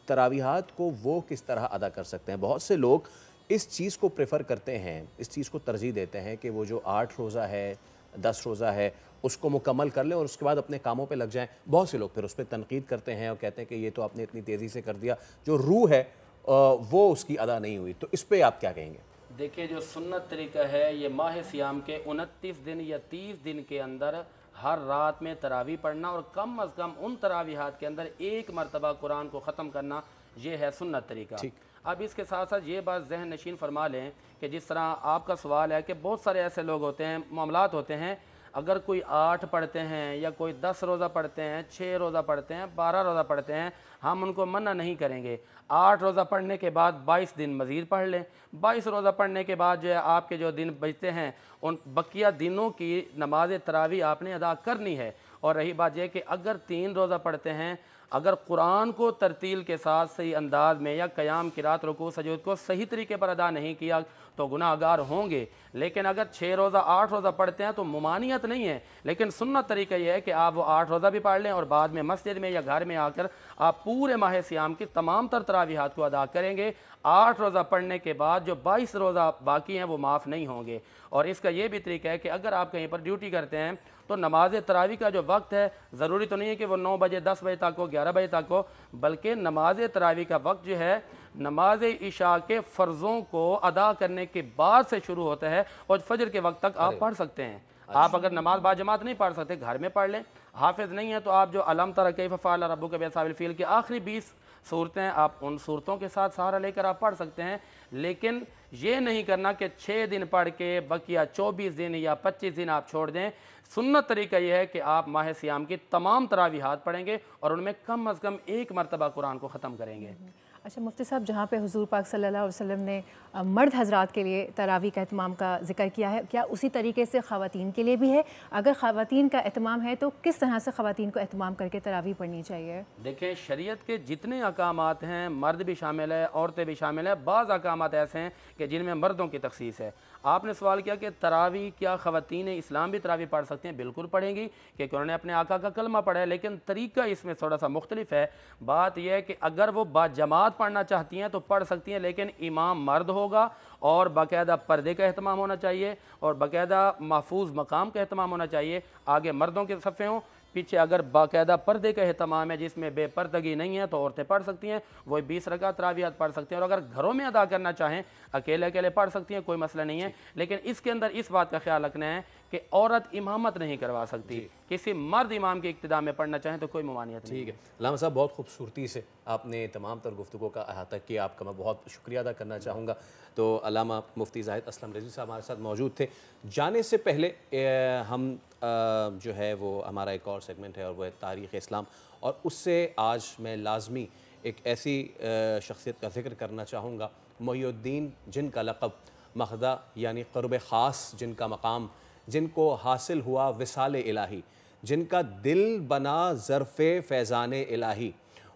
तरावीहात को वो किस तरह अदा कर सकते हैं। बहुत से लोग इस चीज़ को प्रेफर करते हैं, इस चीज़ को तरजीह देते हैं कि वो जो 8 रोज़ा है, 10 रोज़ा है, उसको मुकम्मल कर लें और उसके बाद अपने कामों पे लग जाएं। बहुत से लोग फिर उस पर तनकीद करते हैं और कहते हैं कि ये तो आपने इतनी तेज़ी से कर दिया, जो रूह है वो उसकी अदा नहीं हुई। तो इस पर आप क्या कहेंगे? देखिए, जो सुन्नत तरीका है ये माह सियाम के 29 दिन या 30 दिन के अंदर हर रात में तरावी पढ़ना और कम अज़ कम उन तरावीहात के अंदर एक मरतबा कुरान को ख़त्म करना, ये है सुन्नत तरीका। अब इसके साथ साथ ये बात जहन नशीन फरमा लें कि जिस तरह आपका सवाल है कि बहुत सारे ऐसे लोग होते हैं, मामलात होते हैं, अगर कोई 8 पढ़ते हैं या कोई 10 रोज़ा पढ़ते हैं, 6 रोज़ा पढ़ते हैं, 12 रोज़ा पढ़ते हैं, हम उनको मना नहीं करेंगे। 8 रोज़ा पढ़ने के बाद 22 दिन मज़ीद पढ़ लें। 22 रोज़ा पढ़ने के बाद जो है आपके जो दिन बचते हैं उन बकिया दिनों की नमाज तरावी आपने अदा करनी है। और रही बात यह कि अगर 3 रोज़ा पढ़ते हैं, अगर कुरान को तरतील के साथ सही अंदाज में या क़याम किरात रुकू सजूद को सही तरीके पर अदा नहीं किया तो गुनाहगार होंगे। लेकिन अगर 6 रोज़ा 8 रोज़ा पढ़ते हैं तो मुमानियत नहीं है, लेकिन सुन्नत तरीका यह है कि आप वो 8 रोज़ा भी पढ़ लें और बाद में मस्जिद में या घर में आकर आप पूरे माह सियाम की तमाम तर तरावीहात को अदा करेंगे। 8 रोज़ा पढ़ने के बाद जो 22 रोज़ा बाकी हैं वो माफ़ नहीं होंगे। और इसका ये भी तरीका है कि अगर आप कहीं पर ड्यूटी करते हैं तो नमाज तरावी का जो वक्त है ज़रूरी तो नहीं है कि वो 9 बजे 10 बजे तक हो, 11 बजे तक हो, बल्कि नमाज तरावी का वक्त जो है नमाज इशा के फ़र्ज़ों को अदा करने के बाद से शुरू होता है और फजर के वक्त तक आप पढ़ सकते हैं। आप अगर नमाज बाजमात नहीं पढ़ सकते, घर में पढ़ लें। हाफिज़ नहीं है तो आप जो अलम तरा कैफ़ फ़अल रब्बुका बिअस्हाबिल फ़ील की आखिरी 20 सूरतें आप उन सूरतों के साथ सहारा लेकर आप पढ़ सकते हैं। लेकिन ये नहीं करना कि 6 दिन पढ़ के बकिया 24 दिन या 25 दिन आप छोड़ दें। सुन्नत तरीका यह है कि आप माह सियाम की तमाम तरावीहात पढ़ेंगे और उनमें कम अज़ कम एक मरतबा कुरान को ख़त्म करेंगे। अच्छा मुफ्ती साहब, जहाँ पे हुजूर पाक सल्लल्लाहु अलैहि वसल्लम ने मर्द हजरात के लिए तरावी का एहतमाम का जिक्र किया है, क्या उसी तरीके से ख़वातीन के लिए भी है? अगर ख़वातीन का एहतमाम है तो किस तरह से ख़वातीन को एहतमाम करके तरावी पढ़नी चाहिए? देखें, शरीयत के जितने अहकामात हैं मर्द भी शामिल है, औरतें भी शामिल है। बाज़ अहकामात ऐसे हैं कि जिनमें मर्दों की तखसीस है। आपने सवाल किया कि तरावी क्या ख़वातीन इस्लाम भी तरावी पढ़ सकते हैं? बिल्कुल पढ़ेंगी, क्योंकि उन्होंने अपने आका का कलमा पढ़ा है, लेकिन तरीका इसमें थोड़ा सा मुख्तलिफ है। बात यह है कि अगर वो बाजमात पढ़ना चाहती हैं तो पढ़ सकती हैं, लेकिन इमाम मर्द होगा और बाकायदा पर्दे का एहतमाम होना चाहिए और बाकायदा महफूज मकाम का एहतमाम होना चाहिए। आगे मर्दों के सफ़े हों, पीछे अगर बाकायदा पर्दे का एहतमाम है जिसमें बेपर्दगी नहीं है तो औरतें पढ़ सकती हैं, वही 20 रकात तरावीहात पढ़ सकती हैं। और अगर घरों में अदा करना चाहें अकेले अकेले पढ़ सकती हैं, कोई मसला नहीं है। लेकिन इसके अंदर इस बात का ख्याल रखना है कि औरत इमामत नहीं करवा सकती, किसी मर्द इमाम की इक्तिदा में पढ़ना चाहें तो कोई ममानियत नहीं। ठीक है अल्लामा साहब, बहुत खूबसूरती से आपने तमाम तर गुफ्तगू का अहाता किया, आपका मैं बहुत शुक्रिया अदा करना चाहूँगा। तो अल्लामा मुफ्ती ज़ाहिद असलम रिजवी साहब हमारे साथ मौजूद थे। जाने से पहले हम जो है वो हमारा एक और सेगमेंट है और वह है तारीख़ इस्लाम, और उससे आज मैं लाजमी एक ऐसी शख्सियत का जिक्र करना चाहूँगा, मोहिउद्दीन जिनका लक़ब मखदा यानी क़ुर्ब ख़ास जिनका मकाम, जिनको हासिल हुआ विसाल इलाही, जिनका दिल बना ज़र्फ़े फ़ैज़ान इलाही,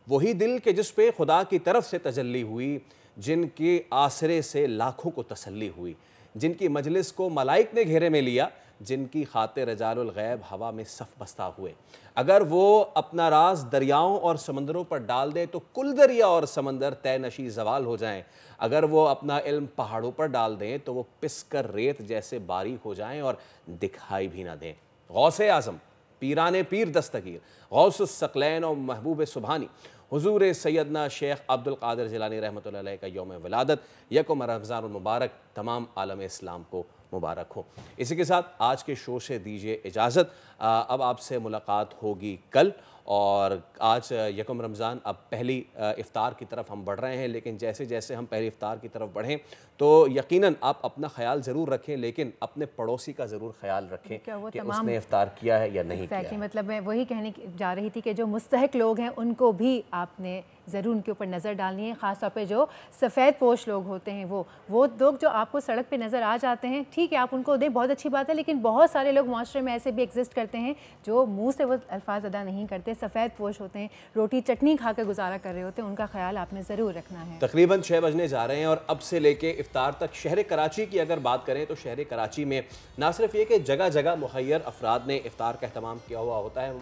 वही दिल के जिस पे खुदा की तरफ से तजल्ली हुई, जिनके आसरे से लाखों को तसल्ली हुई, जिनकी मजलिस को मलाइक ने घेरे में लिया, जिनकी खातिर रजालुल गैब हवा में सफ़ बस्ता हुए। अगर वो अपना राज दरियाओं और समंदरों पर डाल दे तो कुल दरिया और समंदर तय नशी जवाल हो जाएं। अगर वो अपना इल्म पहाड़ों पर डाल दें तो वो पिस कर रेत जैसे बारीक हो जाएं और दिखाई भी ना दें। गौसे आज़म, पीराने पीर दस्तगीर, गौसुस सकलैन और महबूब सुबहानी हुजूर सैयदना शेख अब्दुल कादिर जिलानी रहमतुल्लाह अलैह का यौम विलादत यकम रमज़ान मुबारक तमाम आलम इस्लाम को मुबारक हो। इसी के साथ आज के शो से दीजिए इजाज़त। अब आपसे मुलाकात होगी कल, और आज यकम रमज़ान, अब पहली इफ़्तार की तरफ हम बढ़ रहे हैं, लेकिन जैसे जैसे हम पहली इफ़्तार की तरफ बढ़ें तो यकीनन आप अपना ख्याल ज़रूर रखें, लेकिन अपने पड़ोसी का ज़रूर ख्याल रखें कि उसने इफ़्तार किया है या नहीं किया है। मतलब मैं वही कहने जा रही थी कि जो मुस्तहिक लोग हैं उनको भी आपने ज़रूर उनके ऊपर नज़र डालनी है, ख़ास तौर पे जो सफ़ेद पोश लोग होते हैं, वो लोग जो आपको सड़क पे नज़र आ जाते हैं, ठीक है आप उनको दें, बहुत अच्छी बात है, लेकिन बहुत सारे लोग माशरे में ऐसे भी एग्जिस्ट करते हैं जो मुंह से वो अल्फाज अदा नहीं करते, सफ़ेद पोश होते हैं, रोटी चटनी खा कर गुजारा कर रहे होते हैं, उनका ख्याल आपने ज़रूर रखना है। तकरीबन 6 बजने जा रहे हैं और अब से लेके इफ्तार तक शहर कराची की अगर बात करें तो शहर कराची में ना सिर्फ ये कि जगह जगह मुखय्यर अफराद ने इफ्तार का अहतमाम किया हुआ होता है,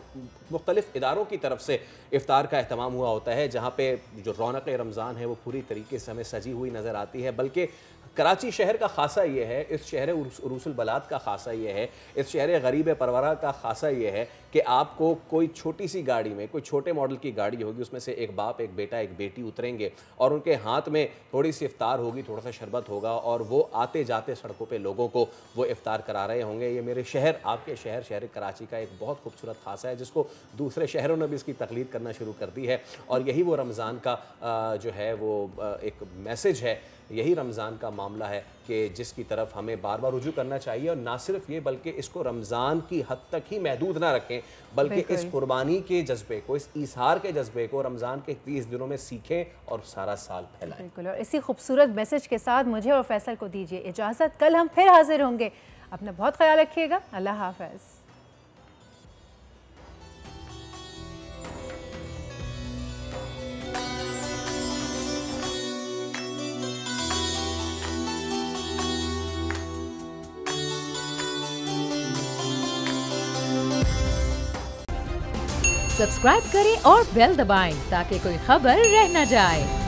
मुख्तलिफ़ इदारों की तरफ से इफ्तार का अहतमाम हुआ होता है, जहाँ पे जो रौनक रमज़ान है वो पूरी तरीके से हमें सजी हुई नज़र आती है। बल्कि कराची शहर का खासा ये है, इस शहर उरूसुल बलाद का खासा ये है, इस शहर गरीब परवरा का खासा ये है कि आपको कोई छोटी सी गाड़ी में, कोई छोटे मॉडल की गाड़ी होगी, उसमें से एक बाप, एक बेटा, एक बेटी उतरेंगे और उनके हाथ में थोड़ी सी इफ्तार होगी, थोड़ा सा शरबत होगा, और वो आते जाते सड़कों पे लोगों को वो इफ्तार करा रहे होंगे। ये मेरे शहर, आपके शहर, शहर कराची का एक बहुत खूबसूरत खासा है, जिसको दूसरे शहरों ने भी इसकी तकलीद करना शुरू कर दी है। और यही वो रमज़ान का जो है वो एक मैसेज है, यही रमज़ान का मामला है कि जिसकी तरफ हमें बार बार रुजू करना चाहिए। और ना सिर्फ ये, बल्कि इसको रमज़ान की हद तक ही महदूद ना रखें, बल्कि इस कुर्बानी के जज्बे को, इस ईसार के जज्बे को रमज़ान के 30 दिनों में सीखें और सारा साल फैलाएं। बिल्कुल, और इसी खूबसूरत मैसेज के साथ मुझे और फैसल को दीजिए इजाज़त। कल हम फिर हाजिर होंगे, अपना बहुत ख्याल रखिएगा। अल्लाह हाफ़िज़। सब्सक्राइब करें और बेल दबाएं ताकि कोई खबर रह न जाए।